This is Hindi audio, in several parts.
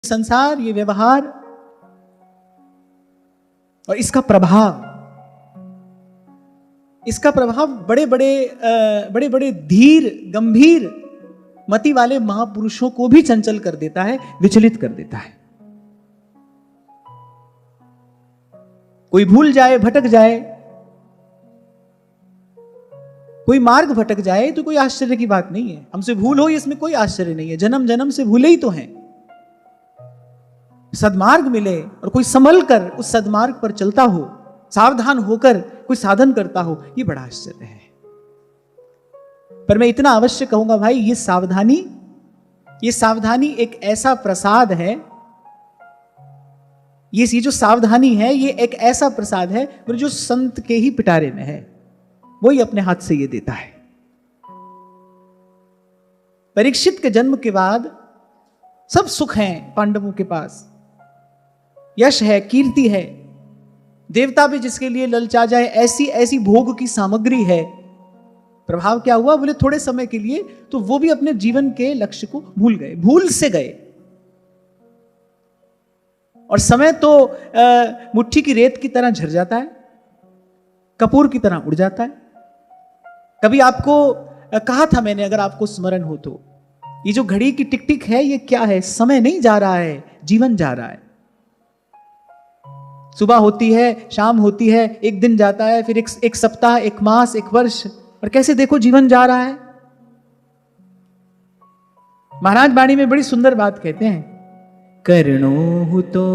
संसार, ये व्यवहार और इसका प्रभाव बड़े बड़े धीर गंभीर मति वाले महापुरुषों को भी चंचल कर देता है, विचलित कर देता है। कोई भूल जाए, भटक जाए, कोई मार्ग भटक जाए तो कोई आश्चर्य की बात नहीं है। हमसे भूल हो इसमें कोई आश्चर्य नहीं है, जन्म जन्म से भूले ही तो हैं। सद्मार्ग मिले और कोई संभल कर उस सद्मार्ग पर चलता हो, सावधान होकर कोई साधन करता हो, ये बड़ा आश्चर्य है। पर मैं इतना अवश्य कहूंगा भाई, ये सावधानी एक ऐसा प्रसाद है, ये जो सावधानी है ये एक ऐसा प्रसाद है जो संत के ही पिटारे में है, वही अपने हाथ से ये देता है। परीक्षित के जन्म के बाद सब सुख हैं पांडवों के पास, यश है, कीर्ति है, देवता भी जिसके लिए ललचा जाए ऐसी ऐसी भोग की सामग्री है। प्रभाव क्या हुआ? बोले थोड़े समय के लिए तो वो भी अपने जीवन के लक्ष्य को भूल गए, भूल से गए। और समय तो मुट्ठी की रेत की तरह झर जाता है, कपूर की तरह उड़ जाता है। कभी आपको कहा था मैंने, अगर आपको स्मरण हो तो, ये जो घड़ी की टिक टिक है ये क्या है? समय नहीं जा रहा है, जीवन जा रहा है। सुबह होती है, शाम होती है, एक दिन जाता है, फिर एक सप्ताह, एक मास, एक वर्ष, और कैसे देखो जीवन जा रहा है। महाराज वाणी में बड़ी सुंदर बात कहते हैं, करनो तो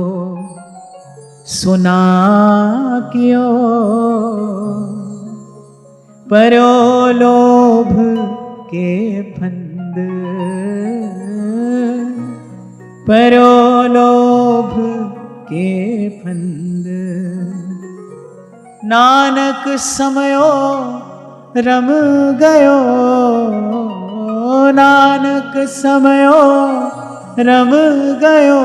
सुना कियो परो लोभ के फंद, परो लोभ के फंद, नानक समयो रम गयो, नानक समयो रम गयो,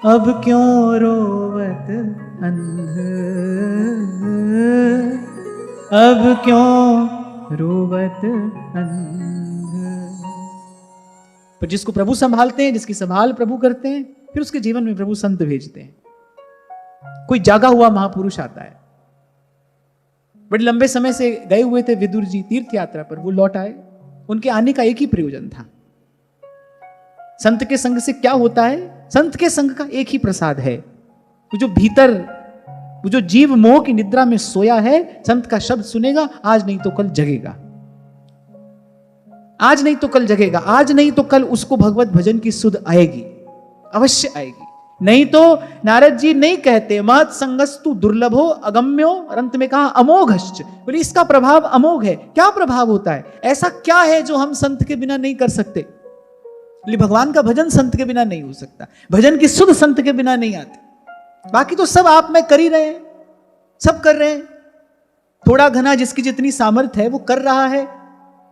अब क्यों रोवत अंध, अब क्यों रोवत अंध। पर जिसको प्रभु संभालते हैं, जिसकी संभाल प्रभु करते हैं, फिर उसके जीवन में प्रभु संत भेजते हैं। कोई जागा हुआ महापुरुष आता है, बड़े लंबे समय से गए हुए थे विदुर जी तीर्थ यात्रा पर, वो लौट आए। उनके आने का एक ही प्रयोजन था। संत के संग से क्या होता है? संत के संग का एक ही प्रसाद है, वो जो भीतर, वो जो जीव मोह की निद्रा में सोया है, संत का शब्द सुनेगा, आज नहीं तो कल जगेगा, आज नहीं तो कल जगेगा, आज नहीं तो कल उसको भगवत भजन की सुध आएगी, अवश्य आएगी। नहीं तो नारद जी नहीं कहते महत संगस्तु दुर्लभो अगम्यो, और अंत में कहा अमोघश्च। बोले इसका प्रभाव अमोघ है। क्या प्रभाव होता है? ऐसा क्या है जो हम संत के बिना नहीं कर सकते? भगवान का भजन संत के बिना नहीं हो सकता, भजन की सुध संत के बिना नहीं आती। बाकी तो सब आप में कर ही रहे हैं, सब कर रहे हैं। थोड़ा घना जिसकी जितनी सामर्थ्य है वो कर रहा है,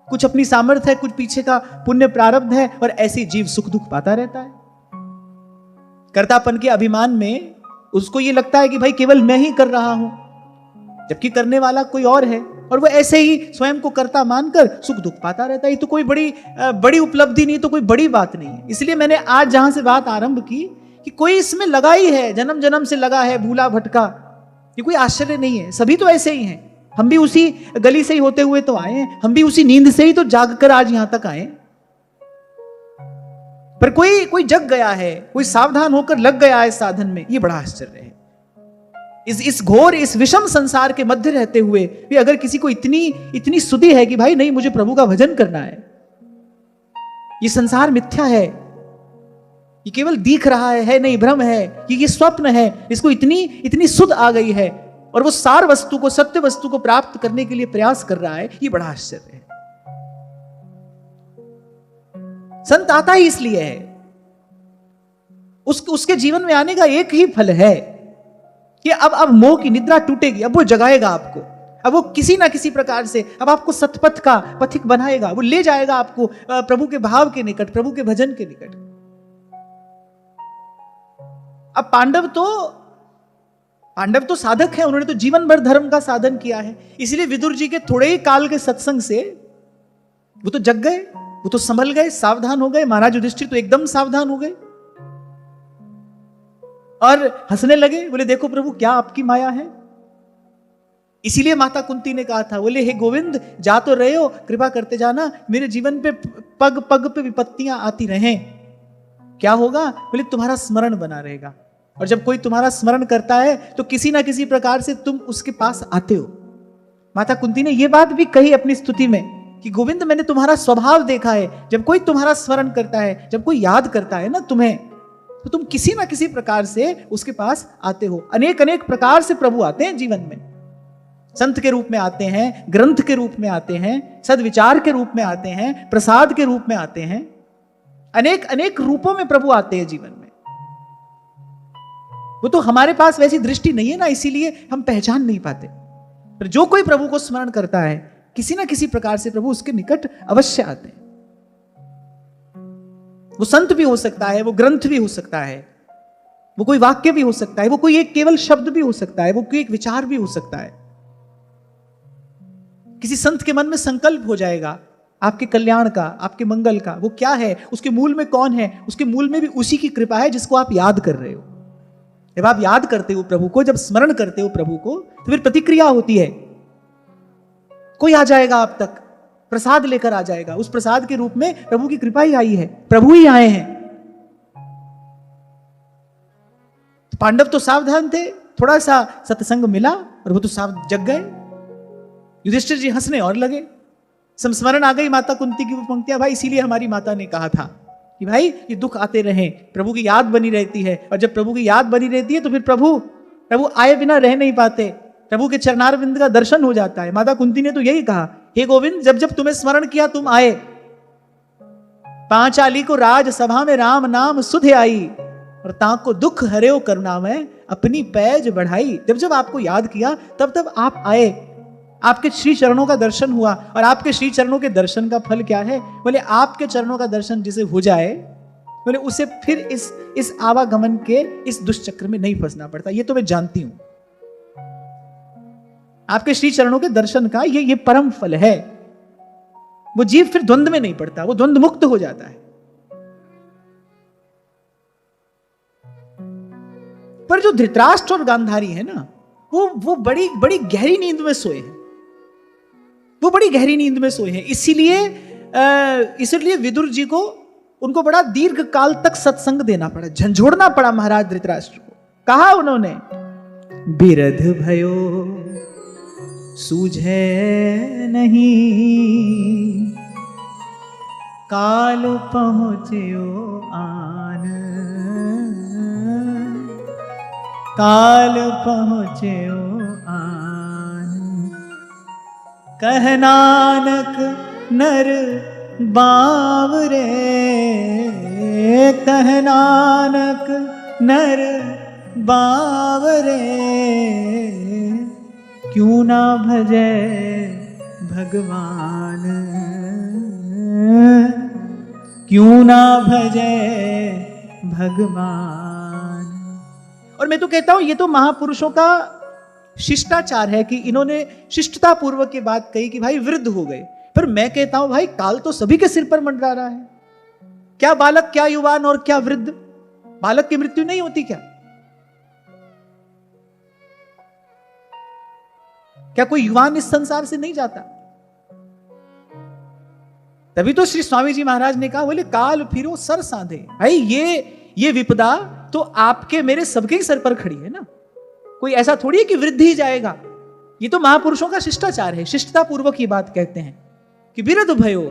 कुछ अपनी सामर्थ्य है, कुछ पीछे का पुण्य प्रारब्ध है, और ऐसे जीव सुख दुख पाता रहता है। कर्तापन के अभिमान में उसको ये लगता है कि भाई केवल मैं ही कर रहा हूं, जबकि करने वाला कोई और है, और वो ऐसे ही स्वयं को कर्ता मानकर सुख दुख पाता रहता है। ये तो कोई बड़ी उपलब्धि नहीं, तो कोई बड़ी बात नहीं है। इसलिए मैंने आज जहां से बात आरंभ की कि कोई इसमें लगा ही है, जन्म जन्म से लगा है, भूला भटका, ये कोई आश्चर्य नहीं है। सभी तो ऐसे ही हैं, हम भी उसी गली से ही होते हुए तो आए हैं, हम भी उसी नींद से ही तो जाग कर आज यहां तक आए। पर कोई जग गया है, कोई सावधान होकर लग गया है साधन में, ये बड़ा आश्चर्य है। इस घोर, इस विषम संसार के मध्य रहते हुए भी अगर किसी को इतनी सुधि है कि भाई नहीं, मुझे प्रभु का भजन करना है, ये संसार मिथ्या है, ये केवल दिख रहा है नहीं, भ्रम है, ये स्वप्न है, इसको इतनी सुध आ गई है, और वो सार वस्तु को, सत्य वस्तु को प्राप्त करने के लिए प्रयास कर रहा है, ये बड़ा आश्चर्य है। संत आता ही इसलिए है, उसके जीवन में आने का एक ही फल है कि अब मोह की निद्रा टूटेगी, अब वो जगाएगा आपको, अब वो किसी ना किसी प्रकार से अब आपको सतपथ का पथिक बनाएगा, वो ले जाएगा आपको प्रभु के भाव के निकट, प्रभु के भजन के निकट। अब पांडव तो साधक है, उन्होंने तो जीवन भर धर्म का साधन किया है, इसलिए विदुर जी के थोड़े ही काल के सत्संग से वो तो जग गए, वो तो संभल गए, सावधान हो गए। महाराज युधिष्ठिर तो एकदम सावधान हो गए और हंसने लगे। बोले देखो प्रभु क्या आपकी माया है। इसीलिए माता कुंती ने कहा था, बोले हे गोविंद जा तो रहे हो, कृपा करते जाना, मेरे जीवन पे पग पग पे विपत्तियां आती रहें। क्या होगा? बोले तुम्हारा स्मरण बना रहेगा, और जब कोई तुम्हारा स्मरण करता है तो किसी ना किसी प्रकार से तुम उसके पास आते हो। माता कुंती ने यह बात भी कही अपनी स्तुति में कि गोविंद मैंने तुम्हारा स्वभाव देखा है, जब कोई तुम्हारा स्मरण करता है, जब कोई याद करता है ना तुम्हें, तो तुम किसी ना किसी प्रकार से उसके पास आते हो। अनेक अनेक प्रकार से प्रभु आते हैं जीवन में। संत के रूप में आते हैं, ग्रंथ के रूप में आते हैं, सद्विचार के रूप में आते हैं, प्रसाद के रूप में आते हैं। अनेक अनेक रूपों में प्रभु आते हैं जीवन में। वो तो हमारे पास वैसी दृष्टि नहीं है ना, इसीलिए हम पहचान नहीं पाते। पर जो कोई प्रभु को स्मरण करता है, किसी ना किसी प्रकार से प्रभु उसके निकट अवश्य आते हैं। वो संत भी हो सकता है, वो ग्रंथ भी हो सकता है, वो कोई वाक्य भी हो सकता है, वो कोई एक केवल शब्द भी हो सकता है, वो कोई एक विचार भी हो सकता है। किसी संत के मन में संकल्प हो जाएगा आपके कल्याण का, आपके मंगल का। वो क्या है, उसके मूल में कौन है? उसके मूल में भी उसी की कृपा है जिसको आप याद कर रहे हो। जब आप याद करते हो प्रभु को, जब स्मरण करते हो प्रभु को, तो फिर प्रतिक्रिया होती है। कोई आ जाएगा आप तक, प्रसाद लेकर आ जाएगा। उस प्रसाद के रूप में प्रभु की कृपा ही आई है, प्रभु ही आए हैं। पांडव तो सावधान थे, थोड़ा सा सत्संग मिला और वो तो जग गए। युधिष्ठिर जी हंसने और लगे। संस्मरण आ गई माता कुंती की वो पंक्तियां, भाई इसीलिए हमारी माता ने कहा था कि भाई ये दुख आते रहें, प्रभु की याद बनी रहती है। और जब प्रभु की याद बनी रहती है तो फिर प्रभु आए बिना रह नहीं पाते, प्रभु के चरणारविंद का दर्शन हो जाता है। माता कुंती ने तो यही कहा, हे गोविंद जब जब तुम्हें स्मरण किया तुम आए। पांचाली को राज सभा में राम नाम सुध आई, और ताको दुख हरेओ करुणा में अपनी पैज बढ़ाई। जब जब आपको याद किया तब तब आप आए, आपके श्री चरणों का दर्शन हुआ। और आपके श्री चरणों के दर्शन का फल क्या है? बोले आपके चरणों का दर्शन जिसे हो जाए, बोले उसे फिर इस आवागमन के इस दुष्चक्र में नहीं फंसना पड़ता। ये तो मैं जानती हूं, आपके श्री चरणों के दर्शन का ये परम फल है। वो जीव फिर द्वंद्व में नहीं पड़ता, वो द्वंद्व मुक्त हो जाता है। पर जो धृतराष्ट्र और गांधारी है ना, वो बड़ी बड़ी गहरी नींद में सोए हैं। वो बड़ी गहरी नींद में सोए हैं। इसीलिए विदुर जी को उनको बड़ा दीर्घ काल तक सत्संग देना पड़ा, झंझोड़ना पड़ा महाराज धृतराष्ट्र को। कहा उन्होंने, बिरध भयो सूझे नहीं, काल पहुंचयो आन, काल पहुंचयो आन। कह नानक नर बावरे, कह नानक नर बावरे, क्यों ना भजे भगवान, क्यों ना भजे भगवान। और मैं तो कहता हूं ये तो महापुरुषों का शिष्टाचार है कि इन्होंने शिष्टता पूर्वक ये बात कही कि भाई वृद्ध हो गए। पर मैं कहता हूं भाई काल तो सभी के सिर पर मंडरा रहा है। क्या बालक, क्या युवान और क्या वृद्ध? बालक की मृत्यु नहीं होती क्या? क्या कोई युवान इस संसार से नहीं जाता? तभी तो श्री स्वामी जी महाराज ने कहा, बोले काल फिरो सर साधे। भाई ये विपदा तो आपके मेरे सबके ही सर पर खड़ी है ना। कोई ऐसा थोड़ी है कि वृद्ध ही जाएगा। ये तो महापुरुषों का शिष्टाचार है। शिष्टता पूर्वक ये बात कहते हैं कि बिरध भयो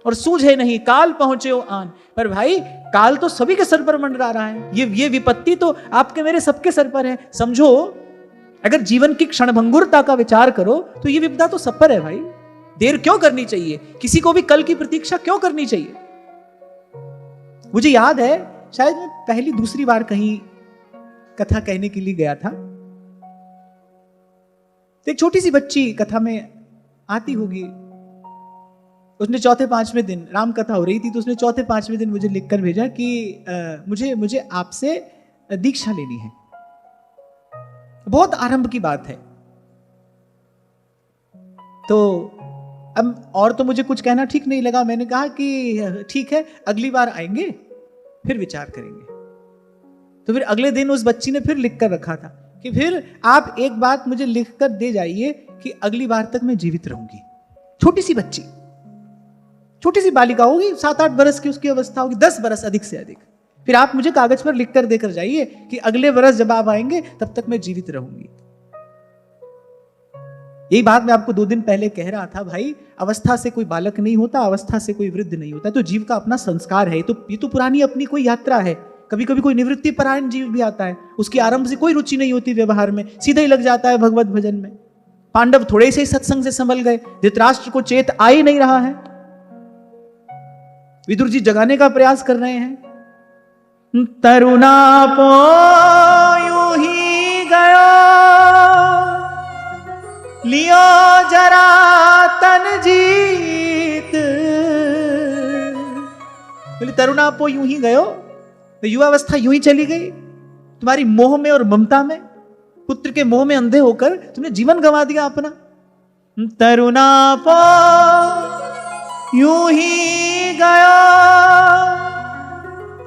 और सूझे नहीं, काल पहुंचे हो आन। पर भाई काल तो सभी के सर पर मंडरा रहा है। ये विपत्ति तो आपके मेरे सबके सर पर है। समझो, अगर जीवन की क्षणभंगुरता का विचार करो तो ये विपदा तो सब पर है भाई। देर क्यों करनी चाहिए? किसी को भी कल की प्रतीक्षा क्यों करनी चाहिए? मुझे याद है, शायद मैं पहली दूसरी बार कहीं कथा कहने के लिए गया था, तो एक छोटी सी बच्ची कथा में आती होगी। उसने चौथे पांचवें दिन राम कथा हो रही थी, तो उसने चौथे पांचवें दिन मुझे लिखकर भेजा कि मुझे आपसे दीक्षा लेनी है। बहुत आरंभ की बात है। तो अब और तो मुझे कुछ कहना ठीक नहीं लगा, मैंने कहा कि ठीक है, अगली बार आएंगे फिर विचार करेंगे। तो फिर अगले दिन उस बच्ची ने फिर लिख कर रखा था कि फिर आप एक बात मुझे लिख कर दे जाइए कि अगली बार तक मैं जीवित रहूंगी। छोटी सी बच्ची, छोटी सी बालिका होगी, 7-8 बरस की उसकी अवस्था होगी, 10 बरस अधिक से अधिक। फिर आप मुझे कागज पर लिख कर देकर जाइए कि अगले बरस जब आप आएंगे तब तक मैं जीवित रहूंगी। यही बात मैं आपको 2 दिन पहले कह रहा था, भाई अवस्था से कोई बालक नहीं होता, अवस्था से कोई वृद्ध नहीं होता। तो जीव का अपना संस्कार है, ये तो पुरानी अपनी कोई यात्रा है। कभी कभी कोई निवृत्ति परायण जीव भी आता है, उसकी आरंभ से कोई रुचि नहीं होती व्यवहार में, सीधा ही लग जाता है भगवत भजन में। पांडव थोड़े से ही सत्संग से संभल गए, धृतराष्ट्र को चेत आ ही नहीं रहा है, विदुर जी जगाने का प्रयास कर रहे हैं। तरुणापो यूं ही गयो, लियो जरा तन जीत। बोले तरुणापो यूं ही गयो, तो युवावस्था यूं ही चली गई तुम्हारी मोह में और ममता में, पुत्र के मोह में अंधे होकर तुमने जीवन गंवा दिया अपना। तरुणापो यूं ही गयो,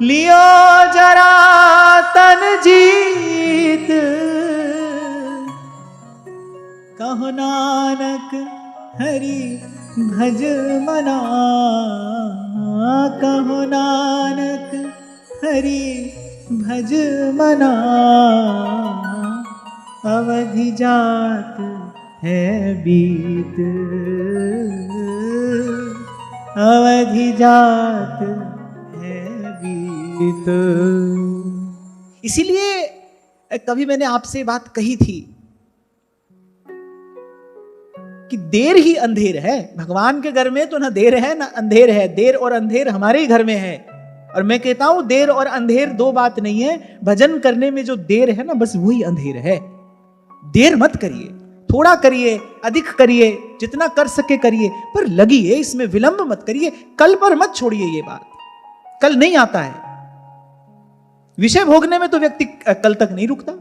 लियो जरा तन जीत। कहो नानक हरि भज मना, कहो नानक हरि भज मना। अवधि जात है बीत, अवधि जात है बीत। इसीलिए कभी मैंने आपसे बात कही थी कि देर ही अंधेर है। भगवान के घर में तो ना देर है ना अंधेर है, देर और अंधेर हमारे ही घर में है। और मैं कहता हूं देर और अंधेर 2 बात नहीं है, भजन करने में जो देर है ना बस वही अंधेर है। देर मत करिए, थोड़ा करिए, अधिक करिए, जितना कर सके करिए, पर लगिए, इसमें विलंब मत करिए। कल पर मत छोड़िए, ये बात कल नहीं आता है। विषय भोगने में तो व्यक्ति कल तक नहीं रुकता।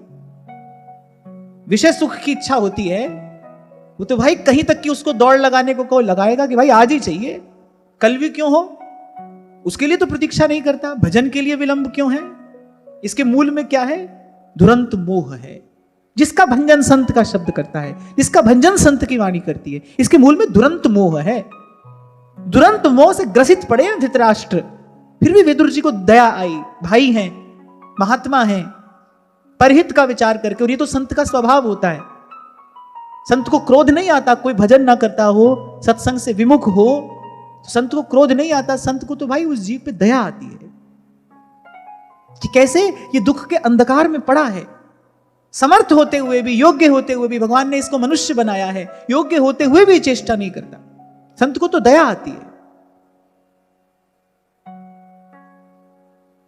विषय सुख की इच्छा होती है, वो तो भाई कहीं तक की उसको दौड़ लगाने को कोई लगाएगा कि भाई आज ही चाहिए, कल भी क्यों हो, उसके लिए तो प्रतीक्षा नहीं करता। भजन के लिए विलंब क्यों है? इसके मूल में क्या है? दुरंत मोह है, जिसका भंजन संत का शब्द करता है, जिसका भंजन संत की वाणी करती है। इसके मूल में दुरंत मोह है। दुरंत मोह से ग्रसित पड़े हैं धृतराष्ट्र, फिर भी विदुर जी को दया आई। भाई हैं, महात्मा हैं, परहित का विचार करके। और ये तो संत का स्वभाव होता है। संत को क्रोध नहीं आता, कोई भजन ना करता हो, सत्संग से विमुख हो, तो संत को क्रोध नहीं आता। संत को तो भाई उस जीव पे दया आती है कि कैसे ये दुख के अंधकार में पड़ा है, समर्थ होते हुए भी, योग्य होते हुए भी, भगवान ने इसको मनुष्य बनाया है, योग्य होते हुए भी चेष्टा नहीं करता। संत को तो दया आती है।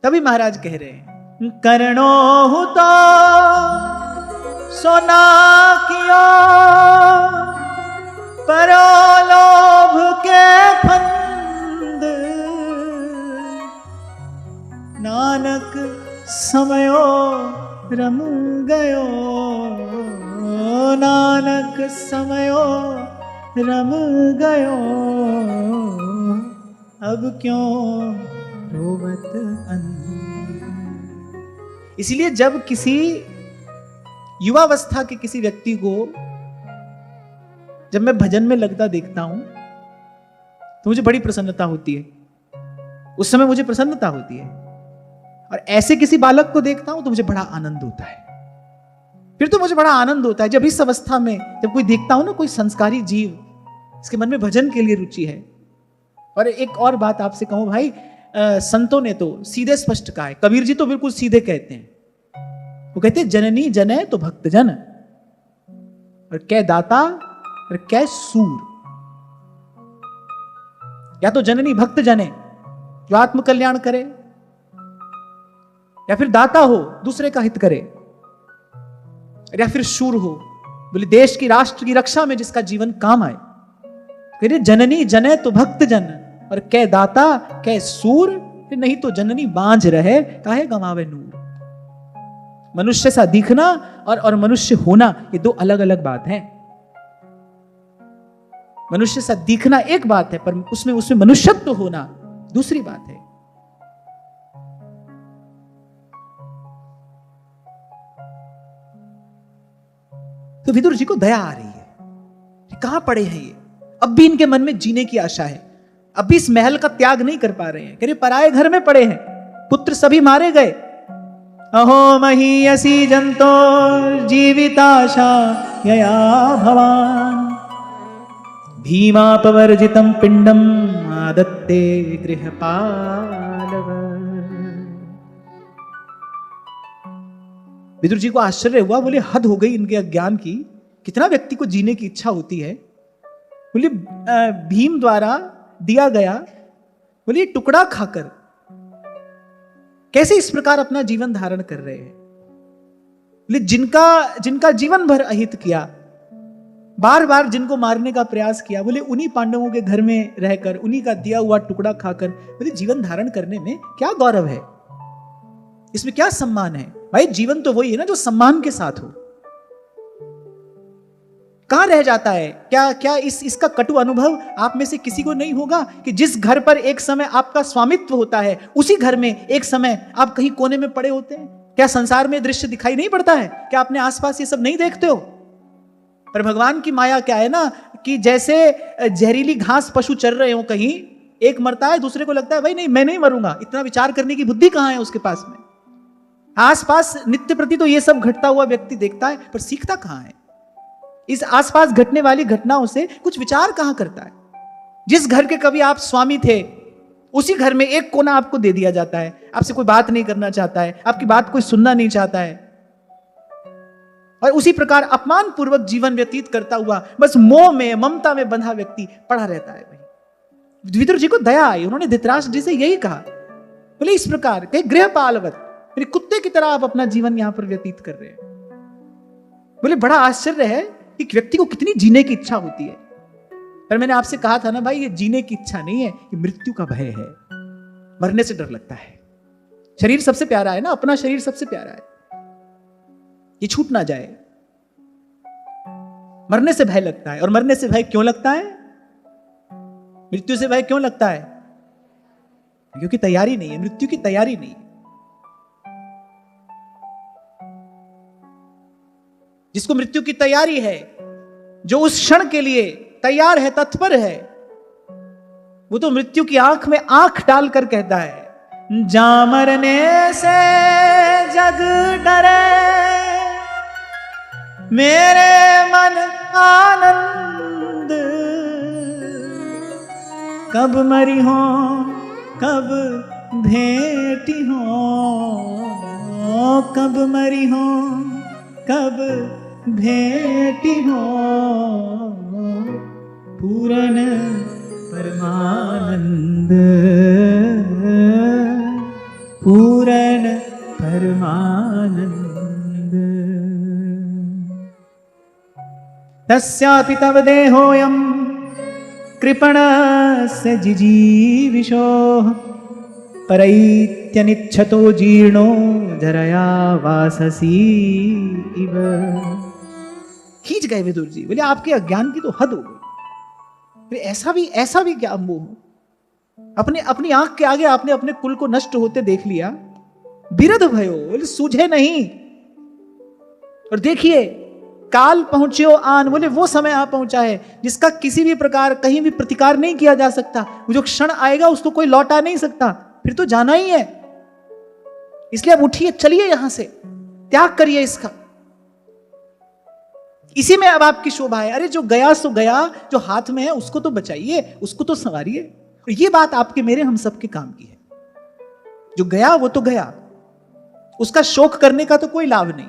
तभी महाराज कह रहे हैं, करणो हुतो सोना कियो, परो लोभ के फंद। नानक समयो रम गयो, नानक समयो रम गयो। अब क्यों रोवत अंध। इसलिए जब किसी युवावस्था के किसी व्यक्ति को जब मैं भजन में लगता देखता हूं तो मुझे बड़ी प्रसन्नता होती है। उस समय मुझे प्रसन्नता होती है। और ऐसे किसी बालक को देखता हूं तो मुझे बड़ा आनंद होता है। फिर तो मुझे बड़ा आनंद होता है जब इस अवस्था में जब कोई देखता हूं ना, कोई संस्कारी जीव, इसके मन में भजन के लिए रुचि है। और एक और बात आपसे कहूं भाई, संतों ने तो सीधे स्पष्ट कहा है। कबीर जी तो बिल्कुल सीधे कहते हैं। वो कहते हैं जननी जने तो भक्त जन, और कै दाता और कै सूर। या तो जननी भक्त जने जो आत्म कल्याण करे, या फिर दाता हो दूसरे का हित करे, या फिर शूर हो, बोले देश की राष्ट्र की रक्षा में जिसका जीवन काम आए। कहते जननी जने तो भक्त जन, और कै दाता कै सूर, नहीं तो जननी बांझ रहे काहे गंवावे नूर। मनुष्य सा दिखना और मनुष्य होना, ये 2 अलग अलग बात है। मनुष्य सा दिखना एक बात है, पर उसमें मनुष्यत्व होना दूसरी बात है। तो विदुर जी को दया आ रही है, कहां पड़े हैं ये, अब भी इनके मन में जीने की आशा है, अब भी इस महल का त्याग नहीं कर पा रहे हैं, कह रहे पराए घर में पड़े हैं, पुत्र सभी मारे गए। अहो महीयसी जंतो जीविताशा यया भवान भीमापवर्जितम पिंडम आदत्ते गृहपालव। विदुर जी को आश्चर्य हुआ, बोले हद हो गई इनके अज्ञान की, कितना व्यक्ति को जीने की इच्छा होती है। बोले भीम द्वारा दिया गया, बोले टुकड़ा खाकर कैसे इस प्रकार अपना जीवन धारण कर रहे हैं। बोले जिनका जीवन भर अहित किया, बार बार जिनको मारने का प्रयास किया, बोले उन्हीं पांडवों के घर में रहकर उन्हीं का दिया हुआ टुकड़ा खाकर बोले जीवन धारण करने में क्या गौरव है, इसमें क्या सम्मान है। भाई जीवन तो वही है ना जो सम्मान के साथ हो। कहां रह जाता है, क्या इसका कटु अनुभव आप में से किसी को नहीं होगा कि जिस घर पर एक समय आपका स्वामित्व होता है, उसी घर में एक समय आप कहीं कोने में पड़े होते हैं। क्या संसार में दृश्य दिखाई नहीं पड़ता है, क्या अपने आसपास ये सब नहीं देखते हो। पर भगवान की माया क्या है ना, कि जैसे जहरीली घास पशु चर रहे हो, कहीं एक मरता है, दूसरे को लगता है भाई नहीं मैं नहीं मरूंगा, इतना विचार करने की बुद्धि कहां है उसके पास में। आसपास नित्य प्रति तो ये सब घटता हुआ व्यक्ति देखता है, पर सीखता कहां है, इस आसपास घटने वाली घटनाओं से कुछ विचार कहां करता है। जिस घर के कभी आप स्वामी थे, उसी घर में एक कोना आपको दे दिया जाता है, आपसे कोई बात नहीं करना चाहता है, आपकी बात कोई सुनना नहीं चाहता है, और उसी प्रकार अपमान पूर्वक जीवन व्यतीत करता हुआ बस मोह में ममता में बंधा व्यक्ति पड़ा रहता है। भाई विदुर जी को दया आई, उन्होंने धृतराष्ट्र जी से यही कहा, बोले इस प्रकार के गृहपालवत मेरे कुत्ते की तरह आप अपना जीवन यहां पर व्यतीत कर रहे हैं। बोले बड़ा आश्चर्य है कि व्यक्ति को कितनी जीने की इच्छा होती है। पर मैंने आपसे कहा था ना भाई, ये जीने की इच्छा नहीं है, ये मृत्यु का भय है, मरने से डर लगता है। शरीर सबसे प्यारा है ना, अपना शरीर सबसे प्यारा है, ये छूट ना जाए, मरने से भय लगता है। और मरने से भय क्यों लगता है, मृत्यु से भय क्यों लगता है, क्योंकि तैयारी नहीं है, मृत्यु की तैयारी नहीं है। जिसको मृत्यु की तैयारी है, जो उस क्षण के लिए तैयार है, तत्पर है, वो तो मृत्यु की आंख में आंख डालकर कहता है, जा मरने से जग डरे मेरे मन आनंद, कब मरी हो कब भेटी हो, कब मरी हो कब भेटी हो, पूर्ण परमानंद, पूर्ण परमानंद। तस्यापि तव देहोऽयं कृपणस्य जिजीविषोः, परैत्यनिच्छतो जीर्णो जरया वाससी इव। खींच गए विदुर जी, बोले आपके अज्ञान की तो हद हो गई। ऐसा भी क्या मोह, अपनी आंख के आगे आपने अपने कुल को नष्ट होते देख लिया, बिरध भयो, बोले सूझे नहीं। और देखिए काल पहुंचियो आन, बोले वो समय आ पहुंचा है जिसका किसी भी प्रकार कहीं भी प्रतिकार नहीं किया जा सकता। वो जो क्षण आएगा उसको कोई लौटा नहीं सकता, फिर तो जाना ही है। इसलिए अब उठिए, चलिए यहां से, त्याग करिए इसका, इसी में अब आपकी शोभा है। अरे जो गया सो गया, जो हाथ में है उसको तो बचाइए, उसको तो संवारिए। और ये बात आपके मेरे हम सबके काम की है। जो गया वो तो गया, उसका शोक करने का तो कोई लाभ नहीं,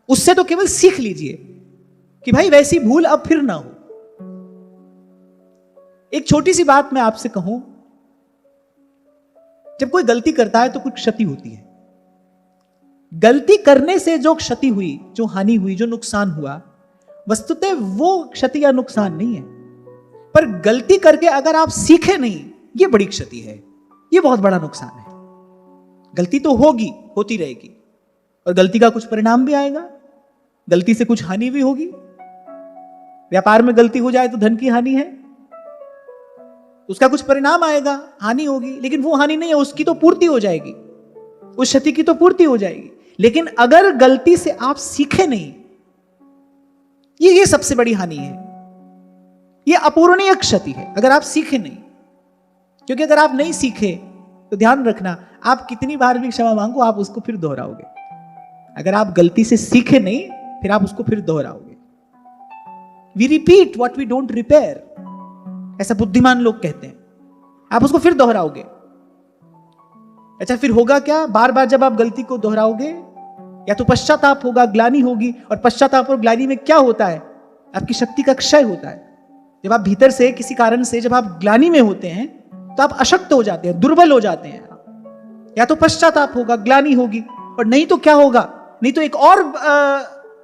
उससे तो केवल सीख लीजिए कि भाई वैसी भूल अब फिर ना हो। एक छोटी सी बात मैं आपसे कहूं, जब कोई गलती करता है तो कुछ क्षति होती है। गलती करने से जो क्षति हुई, जो हानि हुई, जो नुकसान हुआ, वस्तुतः वो क्षति या नुकसान नहीं है। पर गलती करके अगर आप सीखे नहीं, ये बड़ी क्षति है, ये बहुत बड़ा नुकसान है। गलती तो होगी, होती रहेगी, और गलती का कुछ परिणाम भी आएगा, गलती से कुछ हानि भी होगी। व्यापार में गलती हो जाए तो धन की हानि है, उसका कुछ परिणाम आएगा, हानि होगी, लेकिन वो हानि नहीं है, उसकी तो पूर्ति हो जाएगी, उस क्षति की तो पूर्ति हो जाएगी। लेकिन अगर गलती से आप सीखे नहीं, ये सबसे बड़ी हानि है, ये अपूरणीय क्षति है अगर आप सीखे नहीं। क्योंकि अगर आप नहीं सीखे तो ध्यान रखना, आप कितनी बार भी क्षमा मांगो, आप उसको फिर दोहराओगे। अगर आप गलती से सीखे नहीं, फिर आप उसको फिर दोहराओगे। We repeat what we don't repair, ऐसा बुद्धिमान लोग कहते हैं। आप उसको फिर दोहराओगे। अच्छा, फिर होगा क्या? बार बार जब आप गलती को दोहराओगे, या तो पश्चाताप होगा, ग्लानि होगी। और पश्चाताप और ग्लानि में क्या होता है? आपकी शक्ति का क्षय होता है। जब आप भीतर से किसी कारण से जब आप ग्लानि में होते हैं तो आप अशक्त हो जाते हैं, दुर्बल हो जाते हैं। या तो पश्चाताप होगा, ग्लानि होगी, और नहीं तो क्या होगा? नहीं तो एक और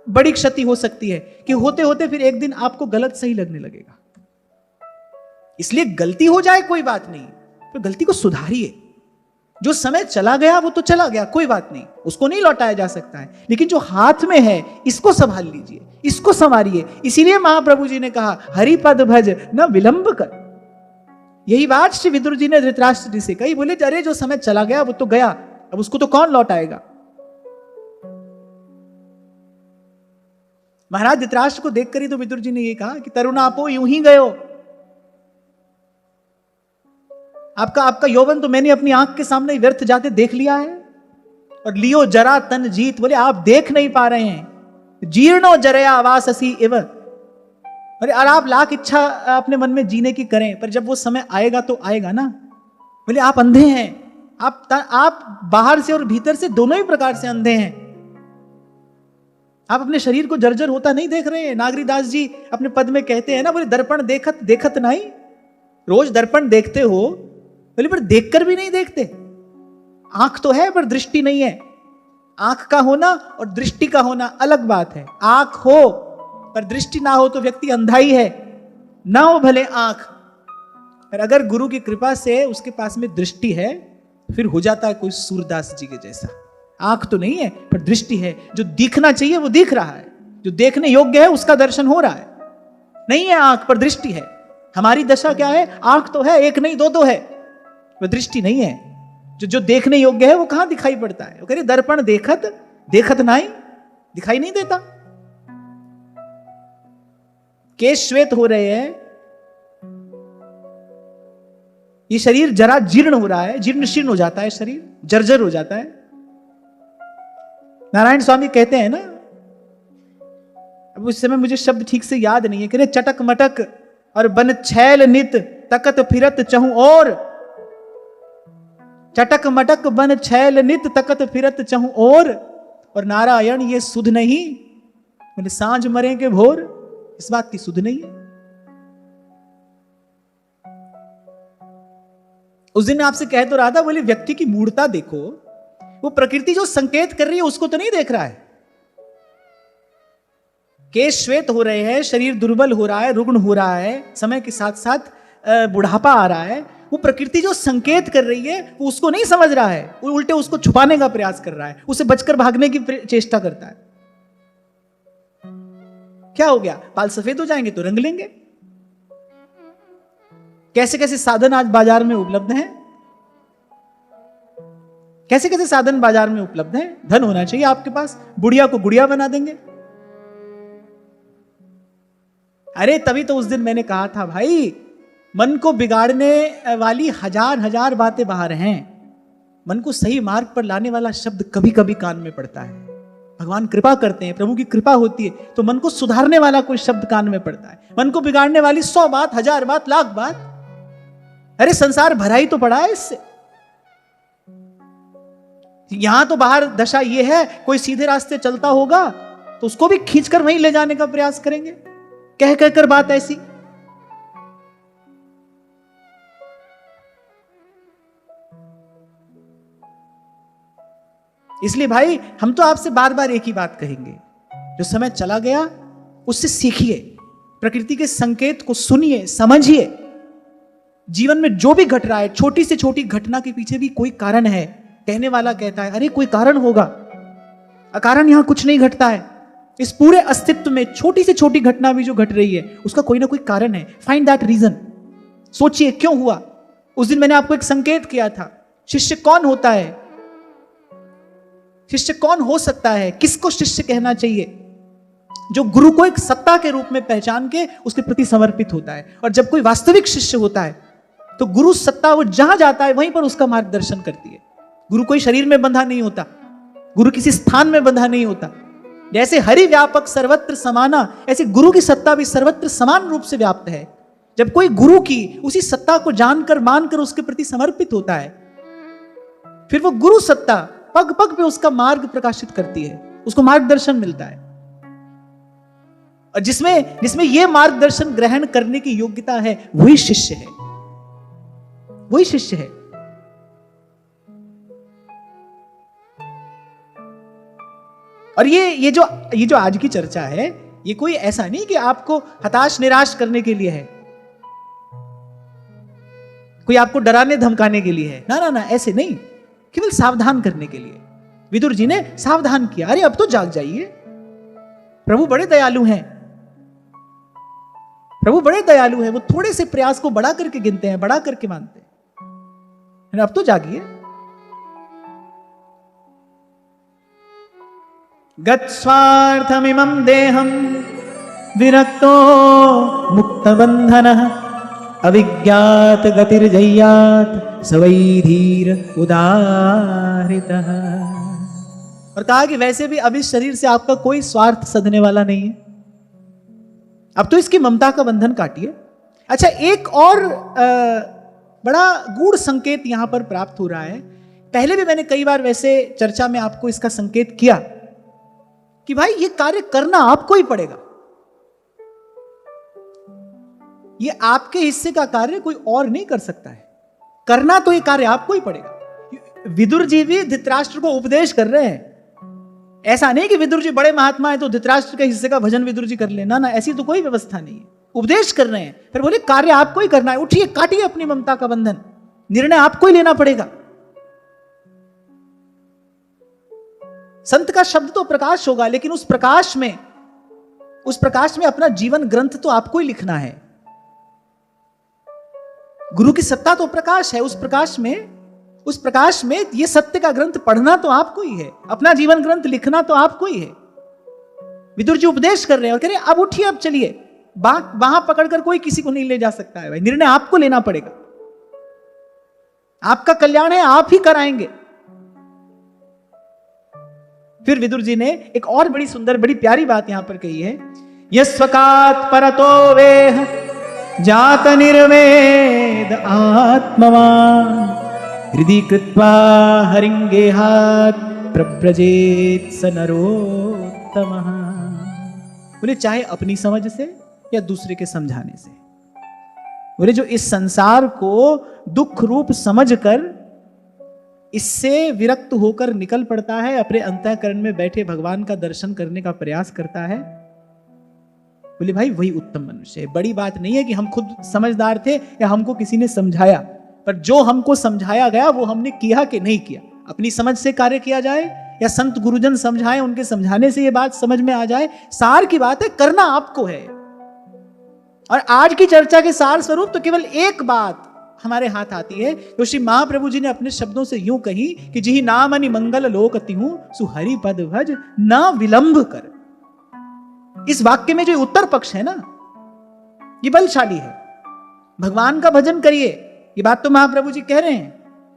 बड़ी क्षति हो सकती है कि होते होते फिर एक दिन आपको गलत सही लगने लगेगा। इसलिए गलती हो जाए कोई बात नहीं, तो गलती को सुधारिए। जो समय चला गया वो तो चला गया, कोई बात नहीं, उसको नहीं लौटाया जा सकता है। लेकिन जो हाथ में है इसको संभाल लीजिए, इसको संवारिए। इसीलिए महाप्रभु जी ने कहा, हरि पद भज न विलंब कर। यही बात श्री विदुर जी ने धृतराष्ट्र जी से कही। बोले, अरे जो समय चला गया वो तो गया, अब उसको तो कौन लौटाएगा। महाराज धृतराष्ट्र को देखकर ही तो विदुर जी ने ये कहा कि तरुणापो यूं ही गयो। आपका यौवन तो मैंने अपनी आंख के सामने व्यर्थ जाते देख लिया है। और लियो जरा तन जीत, बोले आप देख नहीं पा रहे हैं। जीर्णो जरया आवाससी इव, अरे आप लाख इच्छा अपने मन में जीने की करें, पर जब वो समय आएगा तो आएगा ना। बोले आप अंधे हैं, आप बाहर से और भीतर से दोनों ही प्रकार से अंधे हैं। आप अपने शरीर को जर्जर होता नहीं देख रहे हैं। नागरीदास जी अपने पद में कहते हैं ना, बोले दर्पण देखत देखत नहीं। रोज दर्पण देखते हो, बोले पर देखकर भी नहीं देखते। आंख तो है पर दृष्टि नहीं है। आंख का होना और दृष्टि का होना अलग बात है। आंख हो पर दृष्टि ना हो तो व्यक्ति अंधा ही है, ना हो भले आंख। पर अगर गुरु की कृपा से उसके पास में दृष्टि है, फिर हो जाता है कोई सूरदास जी के जैसा। आंख तो नहीं है पर दृष्टि है, जो दिखना चाहिए वो दिख रहा है, जो देखने योग्य है उसका दर्शन हो रहा है। नहीं है आंख पर दृष्टि है। हमारी दशा क्या है? आंख तो है, एक नहीं दो है, पर दृष्टि नहीं है। जो देखने योग्य है वो कहां दिखाई पड़ता है? वो कह रहे दर्पण देखत देखत नहीं, दिखाई नहीं देता। केश श्वेत हो रहे हैं, ये शरीर जरा जीर्ण हो रहा है, जीर्ण शीर्ण हो जाता है, शरीर जर्जर हो जाता है। नारायण स्वामी कहते हैं ना, अब उस समय मुझे शब्द ठीक से याद नहीं है, कह रहे चटक मटक और बन छैल नित तकत फिरत चहु और। चटक मटक बन छैल नित तकत फिरत चहु और नारायण ये सुध नहीं, मैंने सांझ मरे के भोर, इस बात की सुध नहीं है। उस दिन मैं आपसे कह तो रहा था, बोले व्यक्ति की मूर्ता देखो, वो प्रकृति जो संकेत कर रही है उसको तो नहीं देख रहा है। केश श्वेत हो रहे हैं, शरीर दुर्बल हो रहा है, रुग्ण हो रहा है, समय के साथ साथ बुढ़ापा आ रहा है। वो प्रकृति जो संकेत कर रही है वो उसको नहीं समझ रहा है, वो उल्टे उसको छुपाने का प्रयास कर रहा है, उसे बचकर भागने की चेष्टा करता है। क्या हो गया? बाल सफेद हो जाएंगे तो रंग लेंगे। कैसे कैसे साधन आज बाजार में उपलब्ध हैं, कैसे कैसे साधन बाजार में उपलब्ध हैं। धन होना चाहिए आपके पास, बुढ़िया को गुड़िया बना देंगे। अरे तभी तो उस दिन मैंने कहा था, भाई मन को बिगाड़ने वाली हजार हजार बातें बाहर हैं, मन को सही मार्ग पर लाने वाला शब्द कभी कभी कान में पड़ता है। भगवान कृपा करते हैं, प्रभु की कृपा होती है तो मन को सुधारने वाला कोई शब्द कान में पड़ता है। मन को बिगाड़ने वाली 100 बात, 1000 बात, लाख बात, अरे संसार भरा ही तो पड़ा है इससे। यहां तो बाहर दशा ये है, कोई सीधे रास्ते चलता होगा तो उसको भी खींचकर वहीं ले जाने का प्रयास करेंगे, कह कहकर बात ऐसी। इसलिए भाई हम तो आपसे बार बार एक ही बात कहेंगे, जो समय चला गया उससे सीखिए, प्रकृति के संकेत को सुनिए, समझिए। जीवन में जो भी घट रहा है, छोटी से छोटी घटना के पीछे भी कोई कारण है। कहने वाला कहता है अरे कोई कारण होगा, अकारण यहां कुछ नहीं घटता है। इस पूरे अस्तित्व में छोटी से छोटी घटना भी जो घट रही है उसका कोई ना कोई कारण है। फाइंड दैट रीजन, सोचिए क्यों हुआ। उस दिन मैंने आपको एक संकेत किया था, शिष्य कौन होता है, शिष्य कौन हो सकता है, किसको शिष्य कहना चाहिए? जो गुरु को एक सत्ता के रूप में पहचान के उसके प्रति समर्पित होता है। और जब कोई वास्तविक शिष्य होता है तो गुरु सत्ता वो जहां जाता है वहीं पर उसका मार्गदर्शन करती है। गुरु कोई शरीर में बंधा नहीं होता, गुरु किसी स्थान में बंधा नहीं होता। जैसे हरि व्यापक सर्वत्र समाना, ऐसे गुरु की सत्ता भी सर्वत्र समान रूप से व्याप्त है। जब कोई गुरु की उसी सत्ता को जानकर मानकर उसके प्रति समर्पित होता है, फिर वो गुरु सत्ता पग पग पे उसका मार्ग प्रकाशित करती है, उसको मार्गदर्शन मिलता है। और जिसमें ये मार्गदर्शन ग्रहण करने की योग्यता है, वही शिष्य है, वही शिष्य है। और ये जो आज की चर्चा है, ये कोई ऐसा नहीं कि आपको हताश निराश करने के लिए है, कोई आपको डराने धमकाने के लिए है, ना ना ना, ऐसे नहीं, केवल सावधान करने के लिए। विदुर जी ने सावधान किया, अरे अब तो जाग जाइए, प्रभु बड़े दयालु हैं, प्रभु बड़े दयालु हैं। वो थोड़े से प्रयास को बड़ा करके गिनते हैं, बड़ा करके मानते हैं, अब तो जागिए। गत्स्वार्थमिमं देहं विरक्तो मुक्तबन्धनः अविज्ञात गतिर्जय्यात् स वै धीर उदाहृतः। और कहा कि वैसे भी अब इस शरीर से आपका कोई स्वार्थ सधने वाला नहीं है, अब तो इसकी ममता का बंधन काटिए। अच्छा, एक और बड़ा गूढ़ संकेत यहां पर प्राप्त हो रहा है। पहले भी मैंने कई बार वैसे चर्चा में आपको इसका संकेत किया कि भाई ये कार्य करना आपको ही पड़ेगा, ये आपके हिस्से का कार्य कोई और नहीं कर सकता है, करना तो ये कार्य आपको ही पड़ेगा। विदुर जी भी धृतराष्ट्र को उपदेश कर रहे हैं, ऐसा नहीं कि विदुर जी बड़े महात्मा है तो धृतराष्ट्र के हिस्से का भजन विदुर जी कर लेना, ना, ऐसी तो कोई व्यवस्था नहीं है। उपदेश कर रहे हैं, फिर बोले कार्य आपको ही करना है, उठिए, काटिए अपनी ममता का बंधन, निर्णय आपको ही लेना पड़ेगा। संत का शब्द तो प्रकाश होगा, लेकिन उस प्रकाश में अपना जीवन ग्रंथ तो आपको ही लिखना है। गुरु की सत्ता तो प्रकाश है, उस प्रकाश में ये सत्य का ग्रंथ पढ़ना तो आपको ही है, अपना जीवन ग्रंथ लिखना तो आपको ही है। विदुर जी उपदेश कर रहे हैं और कह रहे हैं अब उठिए, अब चलिए, बाहां पकड़कर कोई किसी को नहीं ले जा सकता है भाई, निर्णय आपको लेना पड़ेगा, आपका कल्याण है, आप ही कराएंगे। फिर विदुर जी ने एक और बड़ी सुंदर, बड़ी प्यारी बात यहां पर कही है, यस्वकात् परतो वेह जात निर्वेद आत्मवान हृदि कृत्वा हरिंगेहात् प्रव्रजेत स नरोत्तमः। बोले चाहे अपनी समझ से या दूसरे के समझाने से, बोले जो इस संसार को दुख रूप समझकर इससे विरक्त होकर निकल पड़ता है, अपने अंतःकरण में बैठे भगवान का दर्शन करने का प्रयास करता है, बोले भाई वही उत्तम मनुष्य है। बड़ी बात नहीं है कि हम खुद समझदार थे या हमको किसी ने समझाया, पर जो हमको समझाया गया वो हमने किया कि नहीं किया, अपनी समझ से कार्य किया जाए या संत गुरुजन समझाए, उनके समझाने से ये बात समझ में आ जाए, सार की बात है, करना आपको है। और आज की चर्चा के सार स्वरूप तो केवल एक बात हमारे हाथ आती है, जो श्री महाप्रभु जी ने अपने शब्दों से यूं कही कि जिहि नाम अनि मंगल लोक तिहु सुहरि पद भज न विलंब कर। इस वाक्य में जो उत्तर पक्ष है ना, ये बलशाली है। भगवान का भजन करिए, ये बात तो महाप्रभु जी कह रहे हैं,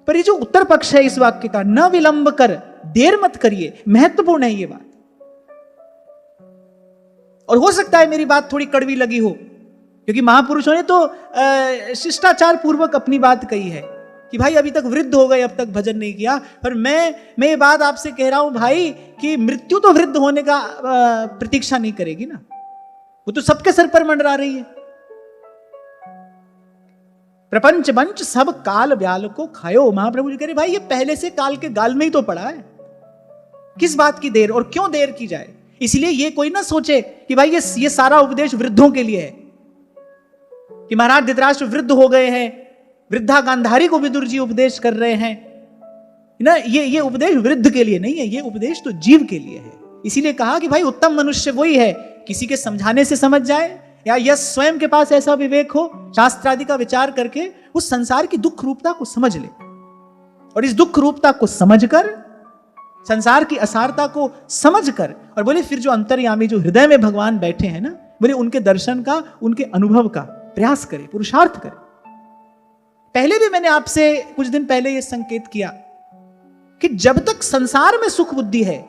पर ये जो उत्तर पक्ष है इस वाक्य का, न विलंब कर, देर मत करिए, महत्वपूर्ण है ये बात। और हो सकता है मेरी बात थोड़ी कड़वी लगी हो, क्योंकि महापुरुषों ने तो शिष्टाचार पूर्वक अपनी बात कही है कि भाई अभी तक वृद्ध हो गए, अब तक भजन नहीं किया, पर मैं ये बात आपसे कह रहा हूं भाई कि मृत्यु तो वृद्ध होने का प्रतीक्षा नहीं करेगी ना, वो तो सबके सर पर मंडरा रही है। प्रपंच मंच सब काल ब्याल को खायो, महाप्रभु जी कह रहे भाई ये पहले से काल के गाल में ही तो पड़ा है, किस बात की देर, और क्यों देर की जाए। इसलिए ये कोई ना सोचे कि भाई ये सारा उपदेश वृद्धों के लिए है, कि महाराज धृतराष्ट्र वृद्ध हो गए हैं, वृद्धा गांधारी को विदुर जी उपदेश कर रहे हैं ना, ये उपदेश वृद्ध के लिए नहीं है, ये उपदेश तो जीव के लिए है। इसीलिए कहा कि भाई उत्तम मनुष्य वही है, किसी के समझाने से समझ जाए या यश स्वयं के पास ऐसा विवेक हो, शास्त्रादि का विचार करके उस संसार की दुख रूपता को समझ ले, और इस दुख रूपता को समझकर, संसार की असारता को समझकर, और बोले फिर जो अंतर्यामी, जो हृदय में भगवान बैठे हैं ना, बोले उनके दर्शन का, उनके अनुभव का प्रयास करे, पुरुषार्थ करे। पहले भी मैंने आपसे कुछ दिन पहले यह संकेत किया कि जब तक संसार में सुख बुद्धि है,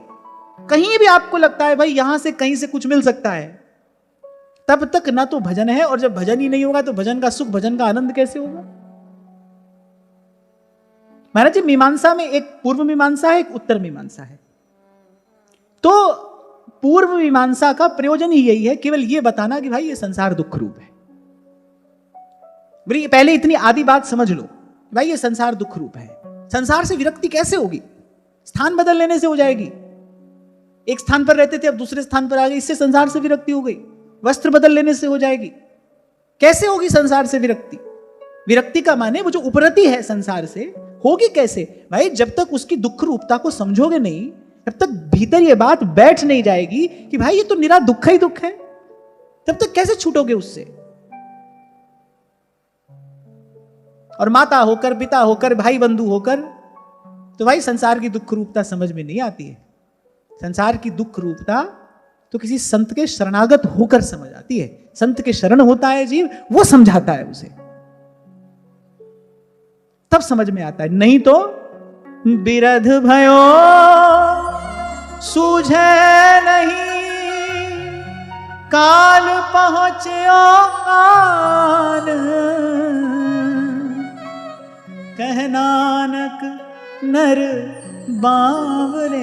कहीं भी आपको लगता है भाई यहां से कहीं से कुछ मिल सकता है, तब तक ना तो भजन है, और जब भजन ही नहीं होगा तो भजन का सुख, भजन का आनंद कैसे होगा? महाराज जी, मीमांसा में एक पूर्व मीमांसा है, एक उत्तर मीमांसा है। तो पूर्व मीमांसा का प्रयोजन ही यही है, केवल यह बताना कि भाई ये संसार दुख रूप है। पहले इतनी आदि बात समझ लो, भाई ये संसार दुख रूप है। संसार से विरक्ति कैसे होगी? स्थान बदल लेने से हो जाएगी। एक स्थान पर रहते थे, अब दूसरे स्थान पर आ गए, इससे संसार से विरक्ति हो गई। वस्त्र बदल लेने से हो जाएगी। कैसे होगी संसार से विरक्ति? विरक्ति का माने वो जो उपरति है संसार से, होगी कैसे? भाई जब तक उसकी दुख रूपता को समझोगे नहीं, तब तक भीतर ये बात बैठ नहीं जाएगी कि भाई ये तो निरा दुख ही दुख है, तब तक कैसे छूटोगे उससे? और माता होकर, पिता होकर, भाई बंधु होकर, तो भाई संसार की दुख रूपता समझ में नहीं आती है। संसार की दुख रूपता तो किसी संत के शरणागत होकर समझ आती है। संत के शरण होता है जीव, वो समझाता है उसे, तब समझ में आता है। नहीं तो बिरध भयो सूझे नहीं, काल पहुंचो आन, कह नानक नर बावरे,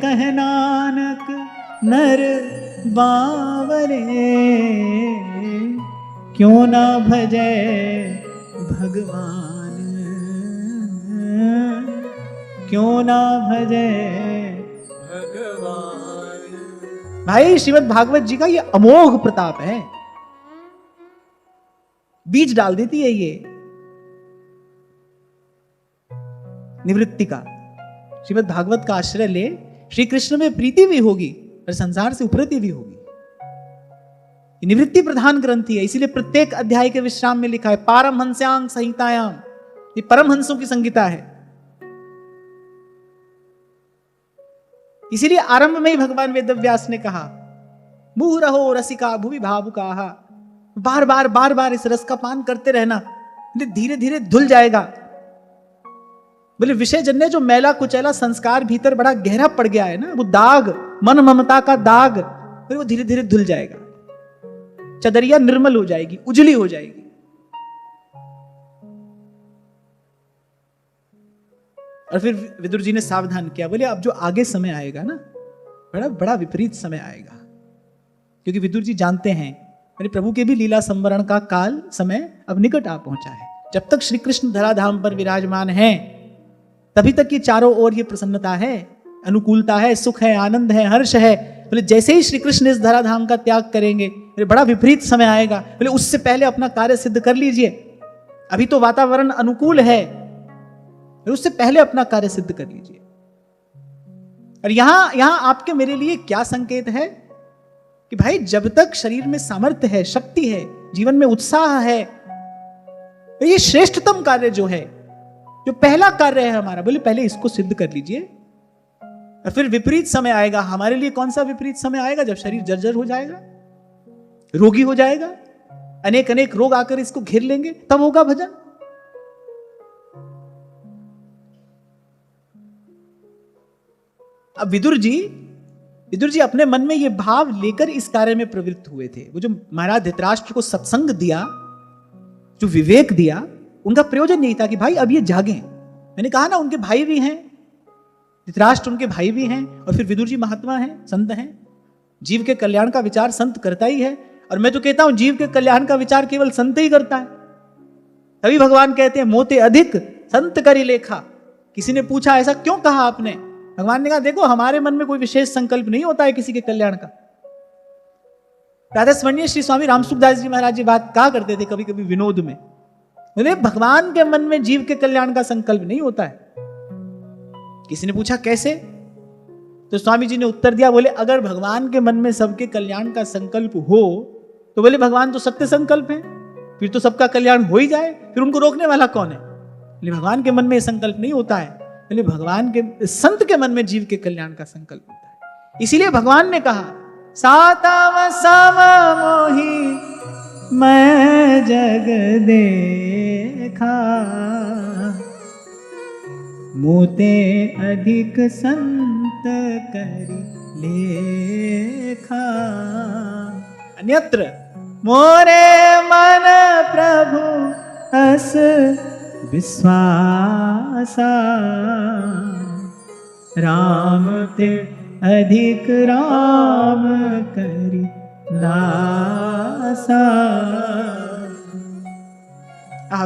कह नानक नर बावरे, क्यों ना भजे भगवान, क्यों ना भजे भगवान। भाई श्रीमद् भागवत जी का ये अमोघ प्रताप है, बीज डाल देती है ये निवृत्ति का। श्रीमद् भागवत का आश्रय ले, श्री कृष्ण में प्रीति भी होगी और संसार से उपरति भी होगी। निवृत्ति प्रधान ग्रंथि है, इसीलिए प्रत्येक अध्याय के विश्राम में लिखा है पारमहंस्यांग संहितायाम, ये परमहंसों की संहिता है। इसीलिए आरंभ में ही भगवान वेदव्यास ने कहा मुहुः रहो रसिका भुवि भावुकाः, बार बार बार बार इस रस का पान करते रहना, धीरे धीरे धुल जाएगा। बोले विषय जन्य जो मैला कुचैला संस्कार भीतर बड़ा गहरा पड़ गया है ना, वो दाग, मन ममता का दाग, फिर वो धीरे धीरे धुल जाएगा। चदरिया निर्मल हो जाएगी, उजली हो जाएगी। और फिर विदुर जी ने सावधान किया, बोले अब जो आगे समय आएगा ना, बड़ा बड़ा विपरीत समय आएगा। क्योंकि विदुर जी जानते हैं मेरे प्रभु के भी लीला संवरण का काल समय अब निकट आ पहुंचा है। जब तक श्री कृष्ण धराधाम पर विराजमान हैं, तभी तक ये चारों ओर ये प्रसन्नता है, अनुकूलता है, सुख है, आनंद है, हर्ष है। बोले जैसे ही श्री कृष्ण इस धराधाम का त्याग करेंगे, बोले बड़ा विपरीत समय आएगा। बोले उससे पहले अपना कार्य सिद्ध कर लीजिए, अभी तो वातावरण अनुकूल है, उससे पहले अपना कार्य सिद्ध कर लीजिए। और यहां आपके मेरे लिए क्या संकेत है कि भाई जब तक शरीर में सामर्थ्य है, शक्ति है, जीवन में उत्साह है, तो ये श्रेष्ठतम कार्य जो है, जो पहला कार्य है हमारा, बोले पहले इसको सिद्ध कर लीजिए। और फिर विपरीत समय आएगा। हमारे लिए कौन सा विपरीत समय आएगा? जब शरीर जर्जर हो जाएगा, रोगी हो जाएगा, अनेक अनेक रोग आकर इसको घेर लेंगे, तब होगा भजन। अब विदुर जी अपने मन में यह भाव लेकर इस कार्य में प्रवृत्त हुए थे। वो जो महाराज धृतराष्ट्र को सत्संग दिया, जो विवेक दिया, उनका प्रयोजन यही था कि भाई अब ये जागे। मैंने कहा ना उनके भाई भी हैं, धृतराष्ट्र उनके भाई भी हैं, और फिर विदुर जी महात्मा हैं, संत हैं। जीव के कल्याण का विचार संत करता ही है। और मैं तो कहता हूं जीव के कल्याण का विचार केवल संत ही करता है। तभी भगवान कहते हैं मोते अधिक संत करी लेखा। किसी ने पूछा ऐसा क्यों कहा आपने? भगवान ने कहा देखो हमारे मन में कोई विशेष संकल्प नहीं होता है किसी के कल्याण का। राधा स्मरणीय श्री स्वामी रामसुखदास जी महाराज जी बात कहा करते थे कभी कभी विनोद में, बोले भगवान के मन में जीव के कल्याण का संकल्प नहीं होता है। किसी ने पूछा कैसे? तो स्वामी जी ने उत्तर दिया, बोले अगर भगवान के मन में सबके कल्याण का संकल्प हो तो बोले भगवान तो सत्य संकल्प है, फिर तो सबका कल्याण हो ही जाए, फिर उनको रोकने वाला कौन है? बोले भगवान के मन में संकल्प नहीं होता है। बोले भगवान के संत के मन में जीव के कल्याण का संकल्प होता है। इसीलिए भगवान ने कहा सातम सम मोहि मैं जग देखा, मोते अधिक संत करि लेखा। अन्यत्र मोरे मन प्रभु अस विश्वासा, राम ते अधिक राम करि दासा।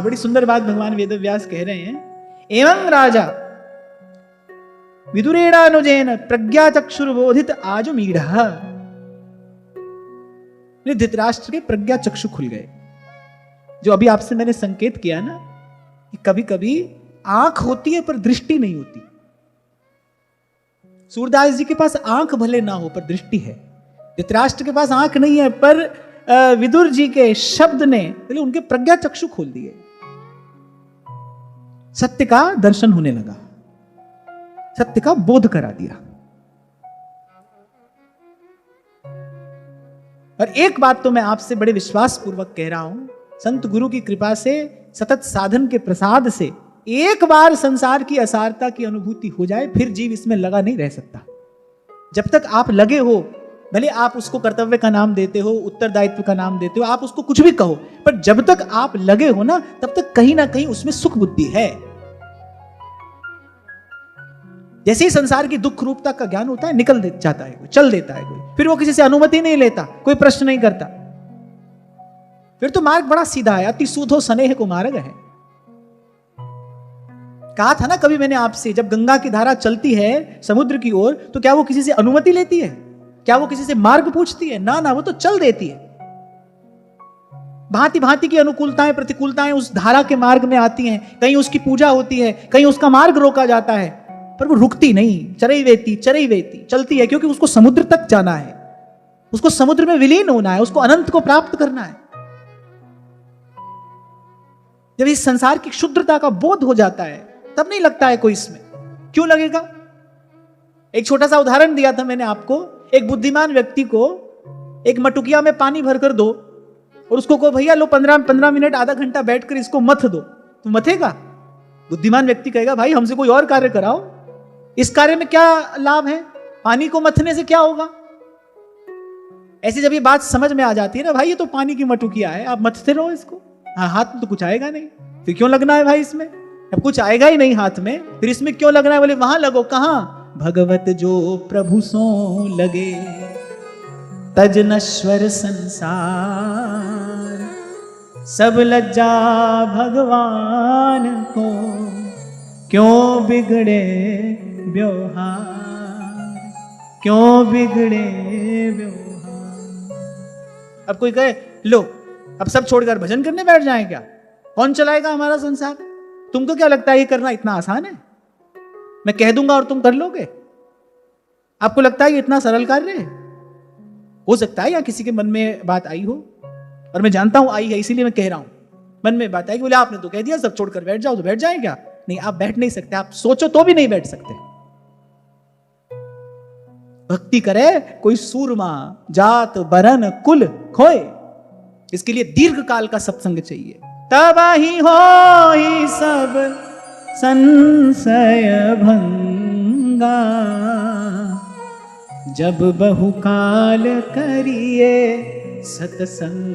बड़ी सुंदर बात भगवान वेदव्यास कह रहे हैं। एवं राजा विदुरेणानुजेन प्रज्ञा चक्षुर्बोधित आजु मीढ़। धृतराष्ट्र के प्रज्ञा चक्षु खुल गए। जो अभी आपसे मैंने संकेत किया ना कि कभी कभी आंख होती है पर दृष्टि नहीं होती। सूरदास जी के पास आंख भले ना हो पर दृष्टि है। धृतराष्ट्र के पास आंख नहीं है पर विदुर जी के शब्द ने उनके प्रज्ञा चक्षु खोल दिए। सत्य का दर्शन होने लगा, सत्य का बोध करा दिया। और एक बात तो मैं आपसे बड़े विश्वास पूर्वक कह रहा हूं, संत गुरु की कृपा से, सतत साधन के प्रसाद से एक बार संसार की असारता की अनुभूति हो जाए, फिर जीव इसमें लगा नहीं रह सकता। जब तक आप लगे हो, भले आप उसको कर्तव्य का नाम देते हो, उत्तरदायित्व का नाम देते हो, आप उसको कुछ भी कहो, पर जब तक आप लगे हो ना, तब तक कहीं ना कहीं उसमें सुख बुद्धि है। जैसे ही संसार की दुख रूपता का ज्ञान होता है, निकल जाता है कोई, चल देता है कोई, फिर वो किसी से अनुमति नहीं लेता, कोई प्रश्न नहीं करता, फिर तो मार्ग बड़ा सीधा है। अति सूधो स्नेह को मार्ग है। कहा था ना कभी मैंने आपसे, जब गंगा की धारा चलती है समुद्र की ओर, तो क्या वो किसी से अनुमति लेती है? क्या वो किसी से मार्ग पूछती है? ना ना, वो तो चल देती है। भांति भांति की अनुकूलताएं प्रतिकूलताएं उस धारा के मार्ग में आती हैं। कहीं उसकी पूजा होती है, कहीं उसका मार्ग रोका जाता है, पर वो रुकती नहीं, चरई वेती चलती है, क्योंकि उसको समुद्र तक जाना है, उसको समुद्र में विलीन होना है, उसको अनंत को प्राप्त करना है। जब इस संसार की क्षुद्रता का बोध हो जाता है, तब नहीं लगता है कोई इसमें। क्यों लगेगा? एक छोटा सा उदाहरण दिया था मैंने आपको। एक बुद्धिमान व्यक्ति को एक मटुकिया में पानी भरकर दो और उसको कहो भैया लो 15 मिनट आधा घंटा बैठकर इसको मथ दो, तो मथेगा? बुद्धिमान व्यक्ति कहेगा भाई हमसे कोई और कार्य कराओ, इस कार्य में क्या लाभ है, पानी को मथने से क्या होगा? ऐसी जब ये बात समझ में आ जाती है ना, भाई ये तो पानी की मटुकिया है, आप मथते रहो इसको, हाँ हाथ में तो कुछ आएगा नहीं, फिर क्यों लगना है भाई इसमें? अब कुछ आएगा ही नहीं हाथ में, फिर इसमें क्यों लगना है? बोले वहां लगो। कहां? भगवत जो प्रभु सो लगे, तज नश्वर संसार, सब लज्जा भगवान को, क्यों बिगड़े व्यवहार, क्यों बिगड़े व्यवहार। अब कोई कहे लो अब सब छोड़कर भजन करने बैठ जाएं क्या? कौन चलाएगा हमारा संसार? तुमको क्या लगता है ये करना इतना आसान है? मैं कह दूंगा और तुम कर लोगे? आपको लगता है ये इतना सरल कार्य है? हो सकता है या किसी के मन में बात आई हो, और मैं जानता हूं आई है, इसीलिए मैं कह रहा हूं। मन में बात आई कि बोले आपने तो कह दिया सब छोड़कर बैठ जाओ, तो बैठ जाए क्या? नहीं, आप बैठ नहीं सकते, आप सोचो तो भी नहीं बैठ सकते। भक्ति करे कोई सूरमा, जात बरन कुल खोए, इसके लिए दीर्घ काल का सत्संग चाहिए। तब ही हो ही सब संशय भंगा, जब बहुकाल करिए सत्संगा।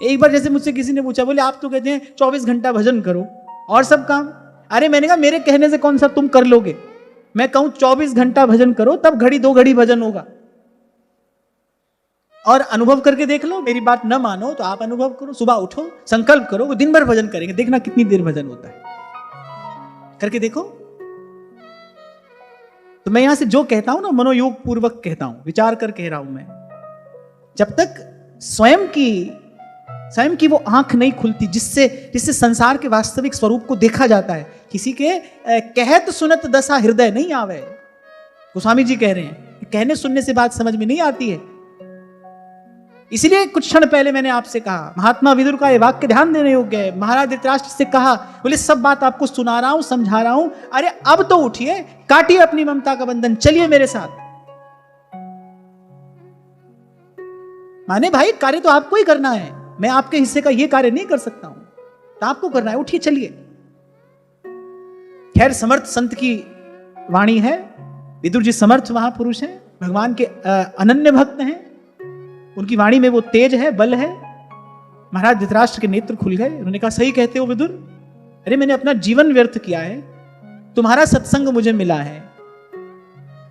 एक बार जैसे मुझसे किसी ने पूछा, बोले आप तो कहते हैं 24 घंटा भजन करो और सब काम। अरे मैंने कहा मेरे कहने से कौन सा तुम कर लोगे? मैं कहूं 24 घंटा भजन करो, तब घड़ी 2 घड़ी भजन होगा। और अनुभव करके देख लो, मेरी बात न मानो तो आप अनुभव करो, सुबह उठो संकल्प करो, वो दिन भर भजन करेंगे, देखना कितनी देर भजन होता है, करके देखो। तो मैं यहां से जो कहता हूं ना, मनोयोग पूर्वक कहता हूं, विचार कर कह रहा हूं मैं। जब तक स्वयं की वो आंख नहीं खुलती जिससे संसार के वास्तविक स्वरूप को देखा जाता है, किसी के कहत सुनत दशा हृदय नहीं आवे। गोस्वामी जी कह रहे हैं, कहने सुनने से बात समझ में नहीं आती है। इसलिए कुछ क्षण पहले मैंने आपसे कहा, महात्मा विदुर का यह वाक्य ध्यान देने योग्य है। महाराज धृतराष्ट्र से कहा, बोले सब बात आपको सुना रहा हूं, समझा रहा हूं, अरे अब तो उठिए, काटिए अपनी ममता का बंधन, चलिए मेरे साथ। माने भाई कार्य तो आपको ही करना है, मैं आपके हिस्से का यह कार्य नहीं कर सकता हूं, तो आपको करना है, उठिए चलिए। खैर समर्थ संत की वाणी है, विदुर जी समर्थ महापुरुष हैं, भगवान के अनन्य भक्त हैं, उनकी वाणी में वो तेज है, बल है। महाराज धृतराष्ट्र के नेत्र खुल गए, उन्होंने कहा सही कहते हो विदुर, अरे मैंने अपना जीवन व्यर्थ किया है, तुम्हारा सत्संग मुझे मिला है,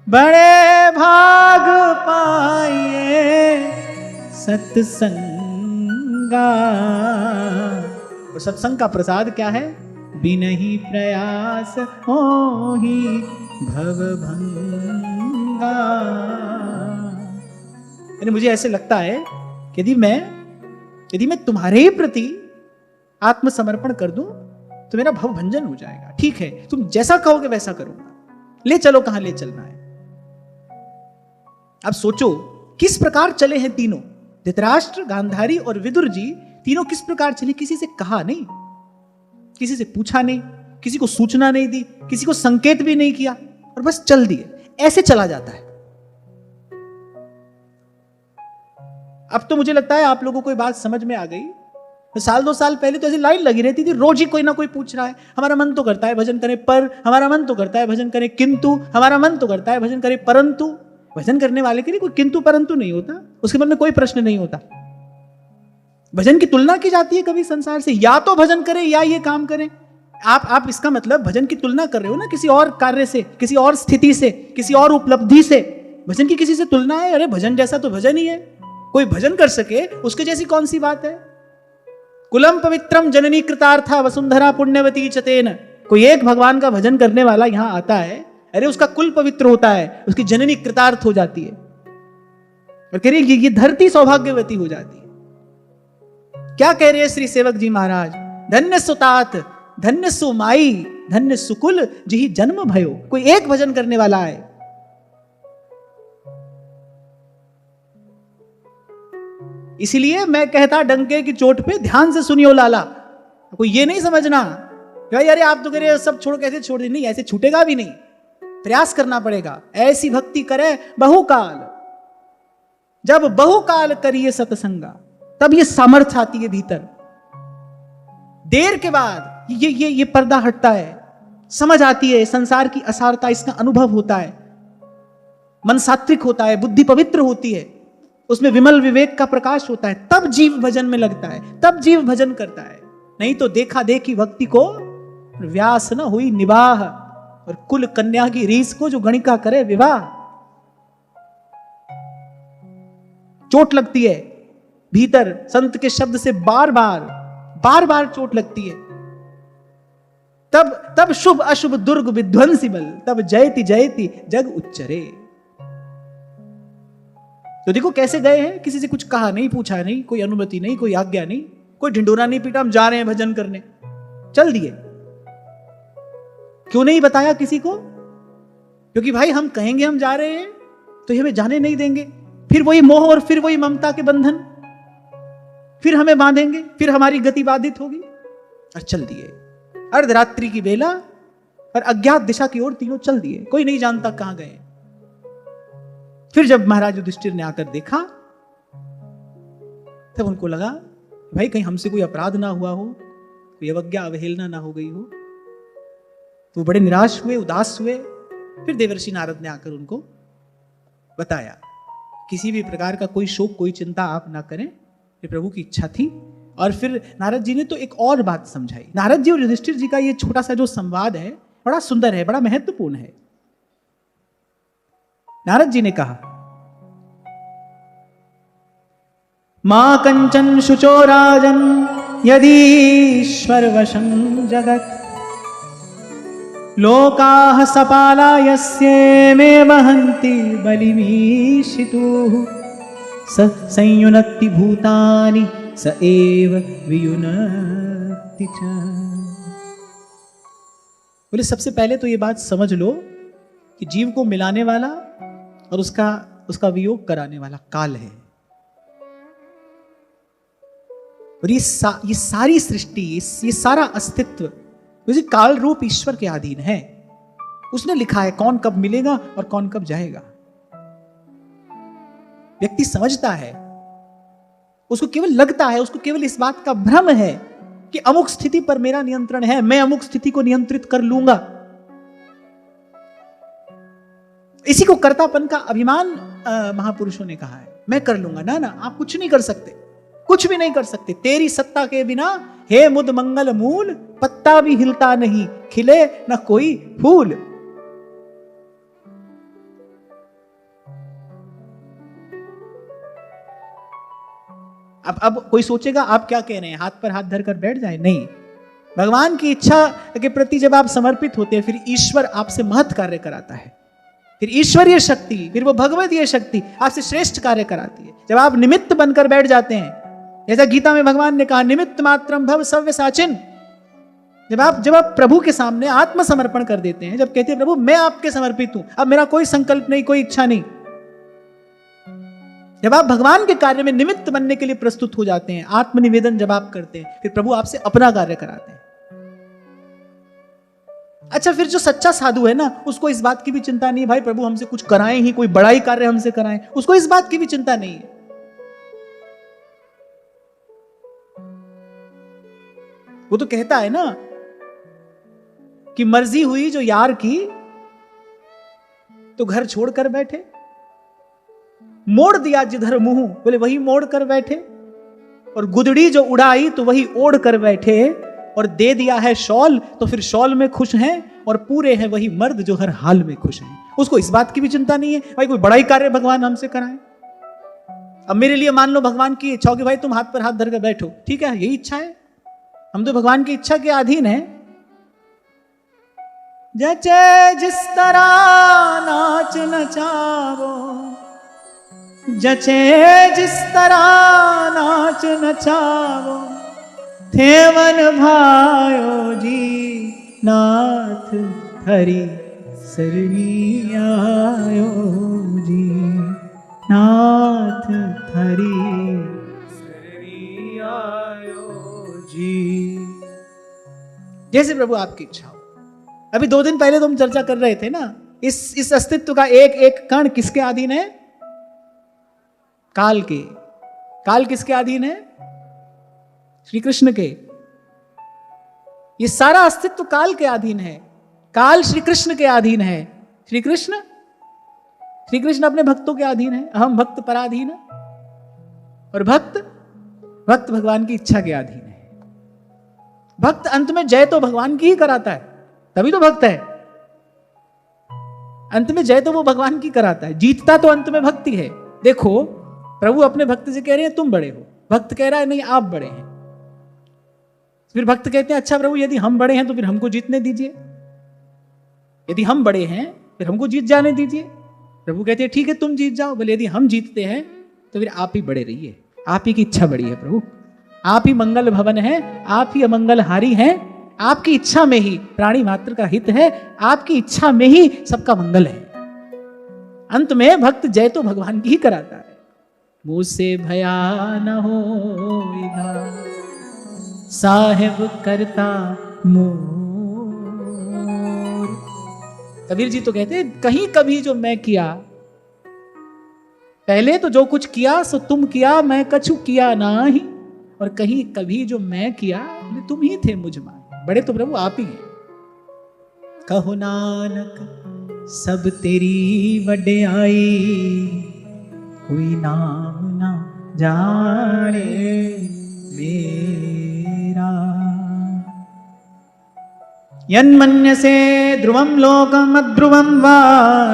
बड़े भाग पाइए सत्संगा। और सत्संग का प्रसाद क्या है? बिनहि प्रयास होहि भवभंगा। यानी मुझे ऐसे लगता है कि यदि मैं तुम्हारे ही प्रति आत्मसमर्पण कर दूं तो मेरा भव भंजन हो जाएगा। ठीक है, तुम जैसा कहोगे वैसा करूंगा, ले चलो कहां ले चलना है। अब सोचो किस प्रकार चले हैं तीनों, धृतराष्ट्र, गांधारी और विदुर जी, तीनों किस प्रकार चले। किसी से कहा नहीं, किसी से पूछा नहीं, किसी को सूचना नहीं दी, किसी को संकेत भी नहीं किया, और बस चल दिए। ऐसे चला जाता है। अब तो मुझे लगता है आप लोगों को ये बात समझ में आ गई। तो साल 2 साल पहले तो ऐसी लाइन लगी रहती थी, रोज ही कोई ना कोई पूछ रहा है, हमारा मन तो करता है भजन करें पर, हमारा मन तो करता है भजन करें किंतु, हमारा मन तो करता है भजन करें परंतु। भजन करने वाले के लिए कोई किंतु परंतु नहीं होता, उसके मन में कोई प्रश्न नहीं होता। भजन की तुलना की जाती है कभी संसार से, या तो भजन करें या ये काम करें। आप इसका मतलब भजन की तुलना कर रहे हो ना किसी और कार्य से, किसी और स्थिति से, किसी और उपलब्धि से। भजन की किसी से तुलना है? अरे भजन जैसा तो भजन ही है, कोई भजन कर सके उसके जैसी कौन सी बात है। कुलम पवित्रम जननी कृतार्था वसुंधरा पुण्यवती चतेन। कोई एक भगवान का भजन करने वाला यहां आता है, अरे उसका कुल पवित्र होता है, उसकी जननी कृतार्थ हो जाती है, और कह रही ये धरती सौभाग्यवती हो जाती है। क्या कह रहे हैं श्री सेवक जी महाराज? धन्य सुतात, धन्य सुमाई, धन्य सुकुल जिहि जन्म भयो। कोई एक भजन करने वाला है। इसीलिए मैं कहता डंके की चोट पे ध्यान से सुनियो लाला। कोई ये नहीं समझना भाई अरे आप तो कह रहे सब छोड़, कैसे छोड़ दी, नहीं ऐसे छूटेगा भी नहीं, प्रयास करना पड़ेगा। ऐसी भक्ति करे बहुकाल, जब बहुकाल करिए सत्संगा, तब ये सामर्थ्य आती है भीतर। देर के बाद ये पर्दा हटता है, समझ आती है संसार की असारता, इसका अनुभव होता है, मन सात्विक होता है, बुद्धि पवित्र होती है, उसमें विमल विवेक का प्रकाश होता है, तब जीव भजन में लगता है, तब जीव भजन करता है। नहीं तो देखा देखी भक्ति को व्यास न हुई निवाह, और कुल कन्या की रीस को जो गणिका करे विवाह। चोट लगती है भीतर, संत के शब्द से बार बार चोट लगती है। तब शुभ अशुभ दुर्ग विध्वंसी बल, तब जयति जयति जग उच्चरे। तो देखो कैसे गए हैं, किसी से कुछ कहा नहीं, पूछा नहीं, कोई अनुमति नहीं, कोई आज्ञा नहीं, कोई ढिंडोरा नहीं पीटा, हम जा रहे हैं भजन करने, चल दिए। क्यों नहीं बताया किसी को? क्योंकि भाई हम कहेंगे हम जा रहे हैं तो ये हमें जाने नहीं देंगे, फिर वही मोह और फिर वही ममता के बंधन, फिर हमें बांधेंगे, फिर हमारी गति बाधित होगी। और चल दिए। अर्धरात्रि की बेला और अज्ञात दिशा की ओर तीनों चल दिए, कोई नहीं जानता कहां गए। फिर जब महाराज युधिष्ठिर ने आकर देखा, तब उनको लगा भाई कहीं हमसे कोई अपराध ना हुआ हो, कोई अवज्ञा अवहेलना ना हो गई हो। तो बड़े निराश हुए, उदास हुए। फिर देवर्षि नारद ने आकर उनको बताया, किसी भी प्रकार का कोई शोक, कोई चिंता आप ना करें, ये प्रभु की इच्छा थी। और फिर नारद जी ने तो एक और बात समझाई। नारद जी और युधिष्ठिर जी का ये छोटा सा जो संवाद है बड़ा सुंदर है, बड़ा महत्वपूर्ण है। नारद जी ने कहा, मां कंचन शुचो राजन यदीश्वर वशं जगत, लोकाः सपाला यस्येमे वहन्ति बलिमीशितुः, स संयुनक्ति भूतानि स एव वियुनक्ति च। बोले सबसे पहले तो ये बात समझ लो कि जीव को मिलाने वाला और उसका वियोग कराने वाला काल है। और ये सारी सृष्टि, ये सारा अस्तित्व उसी काल रूप ईश्वर के अधीन है। उसने लिखा है कौन कब मिलेगा और कौन कब जाएगा। व्यक्ति समझता है, उसको केवल लगता है, उसको केवल इस बात का भ्रम है कि अमुक स्थिति पर मेरा नियंत्रण है, मैं अमुक स्थिति को नियंत्रित कर लूंगा। इसी को कर्तापन का अभिमान महापुरुषों ने कहा है, मैं कर लूंगा। ना ना, आप कुछ नहीं कर सकते, कुछ भी नहीं कर सकते। तेरी सत्ता के बिना हे मुद मंगल मूल, पत्ता भी हिलता नहीं, खिले न कोई फूल। अब कोई सोचेगा आप क्या कह रहे हैं, हाथ पर हाथ धरकर बैठ जाए? नहीं, भगवान की इच्छा के प्रति जब आप समर्पित होते हैं, फिर ईश्वर आपसे महत् कार्य कराता है। फिर ईश्वरीय शक्ति, फिर वो भगवतीय शक्ति आपसे श्रेष्ठ कार्य कराती है। जब आप निमित्त बनकर बैठ जाते हैं, जैसा गीता में भगवान ने कहा, निमित्त मात्रम भव सव्यसाचिन। जब आप प्रभु के सामने आत्मसमर्पण कर देते हैं, जब कहते हैं प्रभु मैं आपके समर्पित हूं, अब मेरा कोई संकल्प नहीं, कोई इच्छा नहीं, जब आप भगवान के कार्य में निमित्त बनने के लिए प्रस्तुत हो जाते हैं, आत्मनिवेदन जब आप करते हैं, फिर प्रभु आपसे अपना कार्य कराते हैं। अच्छा, फिर जो सच्चा साधु है ना, उसको इस बात की भी चिंता नहीं है भाई प्रभु हमसे कुछ कराएं ही, कोई बड़ा ही कार्य हमसे कराएं, उसको इस बात की भी चिंता नहीं है। वो तो कहता है ना कि मर्जी हुई जो यार की तो घर छोड़कर बैठे, मोड़ दिया जिधर मुंह, बोले वही मोड़ कर बैठे, और गुदड़ी जो उड़ाई तो वही ओढ़ कर बैठे, और दे दिया है शॉल तो फिर शॉल में खुश हैं, और पूरे हैं वही मर्द जो हर हाल में खुश हैं। उसको इस बात की भी चिंता नहीं है भाई कोई बड़ा ही कार्य भगवान हमसे कराएं। अब मेरे लिए मान लो भगवान की इच्छा हो कि भाई तुम हाथ पर हाथ धर कर बैठो, ठीक है, यही इच्छा है, हम तो भगवान की इच्छा के अधीन है। जचे जिस तरह नाच नचावो, जचे जिस तरह नाच नचावो, थेवन भायो जी नाथ हरि सरनी आयो जी, नाथ हरि सरनी आयो जी। जैसे प्रभु आपकी इच्छा हो। अभी 2 दिन पहले तो हम चर्चा कर रहे थे ना, इस अस्तित्व का एक एक कण किसके अधीन है? काल के। काल किसके अधीन है? श्री कृष्ण के। ये सारा अस्तित्व काल के अधीन है, काल श्री कृष्ण के अधीन है। श्री कृष्ण अपने भक्तों के अधीन है, अहम भक्त पराधीन, और भक्त भगवान की इच्छा के अधीन है। भक्त अंत में जय तो भगवान की ही कराता है, तभी तो भक्त है। अंत में जय तो वो भगवान की कराता है, जीतता तो अंत में भक्ति है। देखो प्रभु अपने भक्त से कह रहे हैं तुम बड़े हो, भक्त कह रहा है नहीं आप बड़े हैं। फिर भक्त कहते हैं अच्छा प्रभु यदि हम बड़े हैं तो फिर हमको जीतने दीजिए, यदि हम बड़े हैं फिर हमको जीत जाने दीजिए। प्रभु कहते हैं ठीक है तुम जीत जाओ, बोले यदि हम जीतते हैं तो फिर आप ही बड़े रहिए, आप ही की इच्छा बड़ी है प्रभु, आप ही मंगल भवन है, आप ही अमंगलहारी हैं, आपकी इच्छा में ही प्राणी मात्र का हित है, आपकी इच्छा में ही सबका मंगल है। अंत में भक्त जय तो भगवान की ही कराता है। मुझसे भया न होएगा साहेब करता मोर। कबीर जी तो कहते हैं कहीं कभी जो मैं किया, पहले तो जो कुछ किया सो तुम किया, मैं कछु किया नाही, और कहीं कभी जो मैं किया तुम ही थे मुझ मान। बड़े तो प्रभु आप ही हैं। कहो नानक सब तेरी वड्याई, कोई नाम ना जाने मेरा। यन्मन्यसे ध्रुवं लोकम् अध्रुवं वा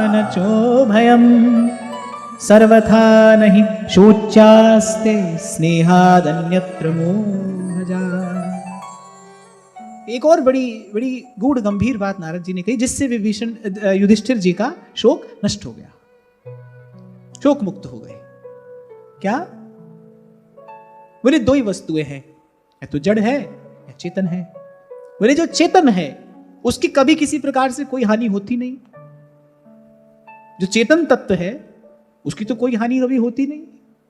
न चोभयम्, सर्वथा नहीं शोच्यास्ते स्नेहादन्यत्र मोहजा। एक और बड़ी बड़ी गूढ़ गंभीर बात नारद जी ने कही, जिससे विभीषण युधिष्ठिर जी का शोक नष्ट हो गया, शोक मुक्त हो गए। क्या? बोले दो ही वस्तुएं हैं, या तो जड़ है या चेतन है। बोले जो चेतन है उसकी कभी किसी प्रकार से कोई हानि होती नहीं। जो चेतन तत्व है उसकी तो कोई हानि कभी होती नहीं,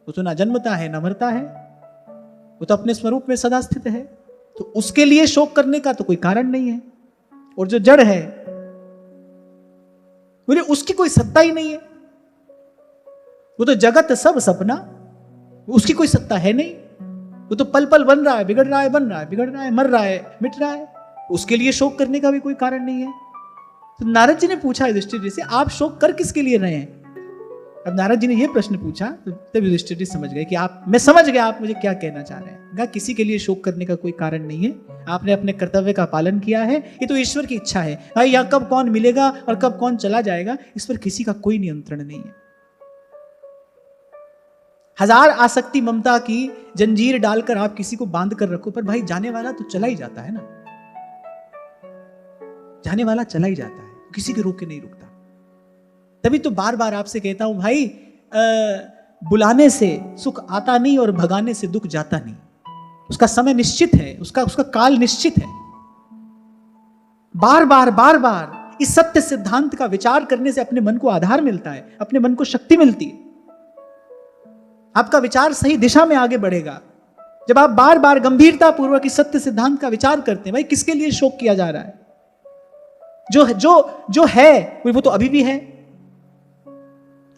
वो तो ना जन्मता है ना मरता है, वो तो अपने स्वरूप में सदा स्थित है, तो उसके लिए शोक करने का तो कोई कारण नहीं है। और जो जड़ है बोले उसकी कोई सत्ता ही नहीं है, वो तो जगत सब सपना, उसकी कोई सत्ता है नहीं, वो तो पल पल बन रहा है, बिगड़ रहा है, बन रहा है, बिगड़ रहा है, मर रहा है, मिट रहा है, उसके लिए शोक करने का भी कोई कारण नहीं है। तो नारद जी ने पूछा युधिष्ठिर जी से, आप शोक कर किसके लिए रहे हैं? अब नारद जी ने यह प्रश्न पूछा तो तब युधिष्ठिर जी समझ गए कि मैं समझ गया आप मुझे क्या कहना चाह रहे हैं। कहा किसी के लिए शोक करने का कोई कारण नहीं है, आपने अपने कर्तव्य का पालन किया है, ये तो ईश्वर की इच्छा है भाई, यहाँ कब कौन मिलेगा और कब कौन चला जाएगा इस पर किसी का कोई नियंत्रण नहीं है। हजार आसक्ति ममता की जंजीर डालकर आप किसी को बांध कर रखो, पर भाई जाने वाला तो चला ही जाता है ना, जाने वाला चला ही जाता है, किसी के रोके नहीं रुकता। तभी तो बार बार आपसे कहता हूं भाई, बुलाने से सुख आता नहीं और भगाने से दुख जाता नहीं, उसका समय निश्चित है, उसका काल निश्चित है। बार बार इस सत्य सिद्धांत का विचार करने से अपने मन को आधार मिलता है, अपने मन को शक्ति मिलती है, आपका विचार सही दिशा में आगे बढ़ेगा। जब आप बार बार गंभीरता पूर्वक इस सत्य सिद्धांत का विचार करते हैं, भाई किसके लिए शोक किया जा रहा है, जो है वो तो अभी भी है,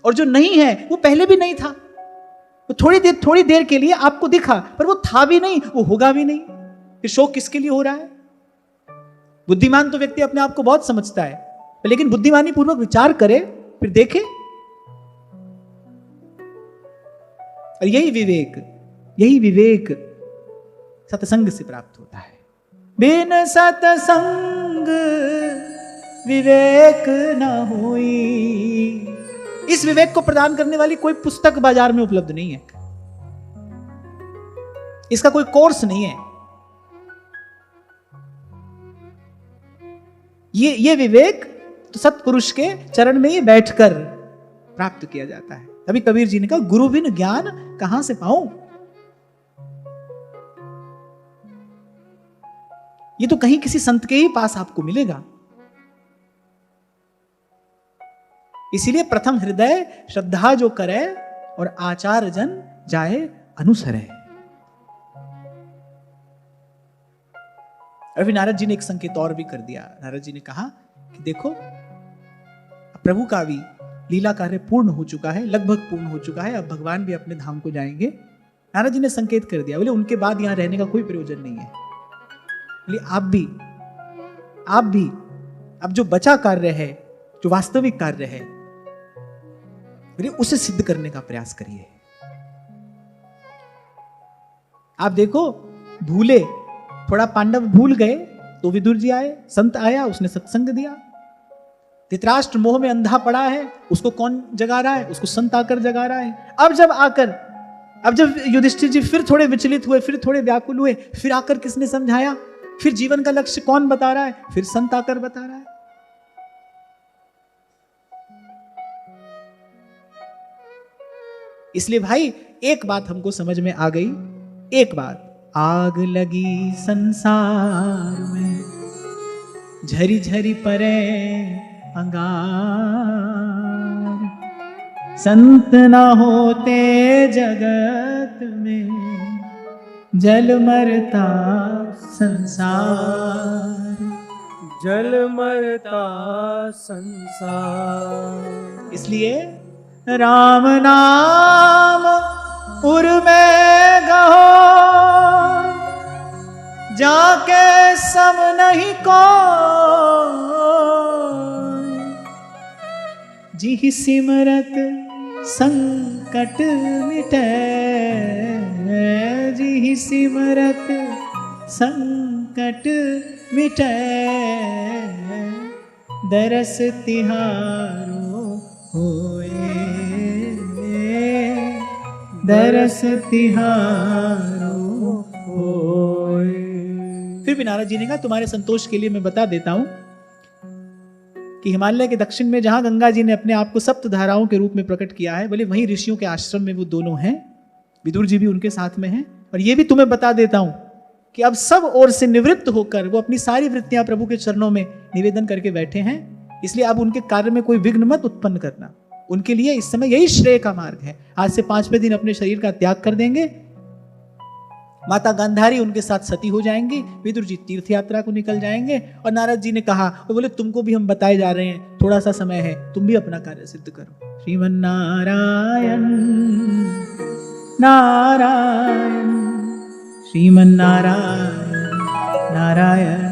और जो नहीं है वो पहले भी नहीं था। वो थोड़ी देर के लिए आपको दिखा, पर वो था भी नहीं, वो होगा भी नहीं, फिर शोक किसके लिए हो रहा है? बुद्धिमान तो व्यक्ति अपने आप को बहुत समझता है, लेकिन बुद्धिमानी पूर्वक विचार करे, फिर देखे। और यही विवेक सत्संग से प्राप्त होता है। बिन सत्संग विवेक न होई। इस विवेक को प्रदान करने वाली कोई पुस्तक बाजार में उपलब्ध नहीं है, इसका कोई कोर्स नहीं है। ये विवेक तो सत्पुरुष के चरण में ही बैठकर प्राप्त किया जाता है। तभी कबीर जी ने कहा, गुरु बिन ज्ञान कहां से पाऊं। ये तो कहीं किसी संत के ही पास आपको मिलेगा। इसीलिए प्रथम हृदय श्रद्धा जो करे और आचार जन जाए अनुसरे। अभी नारद जी ने एक संकेत और भी कर दिया। नारद जी ने कहा कि देखो, प्रभु का भी लीला कार्य पूर्ण हो चुका है, लगभग पूर्ण हो चुका है, अब भगवान भी अपने धाम को जाएंगे। नारद जी ने संकेत कर दिया, बोले उनके बाद यहां रहने का कोई प्रयोजन नहीं है। बोले आप भी अब जो बचा कार्य है, जो वास्तविक कार्य है, उसे सिद्ध करने का प्रयास करिए। आप देखो, भूले थोड़ा पांडव भूल गए तो विदुर जी आए, संत आया, उसने सत्संग दिया। धृतराष्ट्र मोह में अंधा पड़ा है, उसको कौन जगा रहा है? उसको संत आकर जगा रहा है। अब जब युधिष्ठिर जी फिर थोड़े विचलित हुए, फिर थोड़े व्याकुल हुए, फिर आकर किसने समझाया? फिर जीवन का लक्ष्य कौन बता रहा है? फिर संत आकर बता रहा है। इसलिए भाई एक बात हमको समझ में आ गई, एक बात, आग लगी संसार में, झरी झरी परे अंगार, संत न होते जगत में, जल मरता संसार, जल मरता संसार। इसलिए राम नाम उर में गहो, जाके सम नहीं को, जी सिमरत संकट मिटे, जी सिमरत संकट मिटे, दरस तिहारो होए, दरस तिहारो होए। फिर भी नारद जी ने कहा, तुम्हारे संतोष के लिए मैं बता देता हूं कि हिमालय के दक्षिण में जहां गंगा जी ने अपने आप को सप्त धाराओं के रूप में प्रकट किया है, बोले वहीं ऋषियों के आश्रम में वो दोनों हैं, विदुर जी भी उनके साथ में हैं। और ये भी तुम्हें बता देता हूं कि अब सब ओर से निवृत्त होकर वो अपनी सारी वृत्तियां प्रभु के चरणों में निवेदन करके बैठे हैं। इसलिए अब उनके कार्य में कोई विघ्न मत उत्पन्न करना। उनके लिए इस समय यही श्रेय का मार्ग है। आज से 5वें दिन अपने शरीर का त्याग कर देंगे। माता गांधारी उनके साथ सती हो जाएंगी। विदुर जी तीर्थ यात्रा को निकल जाएंगे। और नारद जी ने कहा, वो बोले तुमको भी हम बताए जा रहे हैं, थोड़ा सा समय है, तुम भी अपना कार्य सिद्ध करो। श्रीमन नारायण नारायण, श्रीमन नारायण नारायण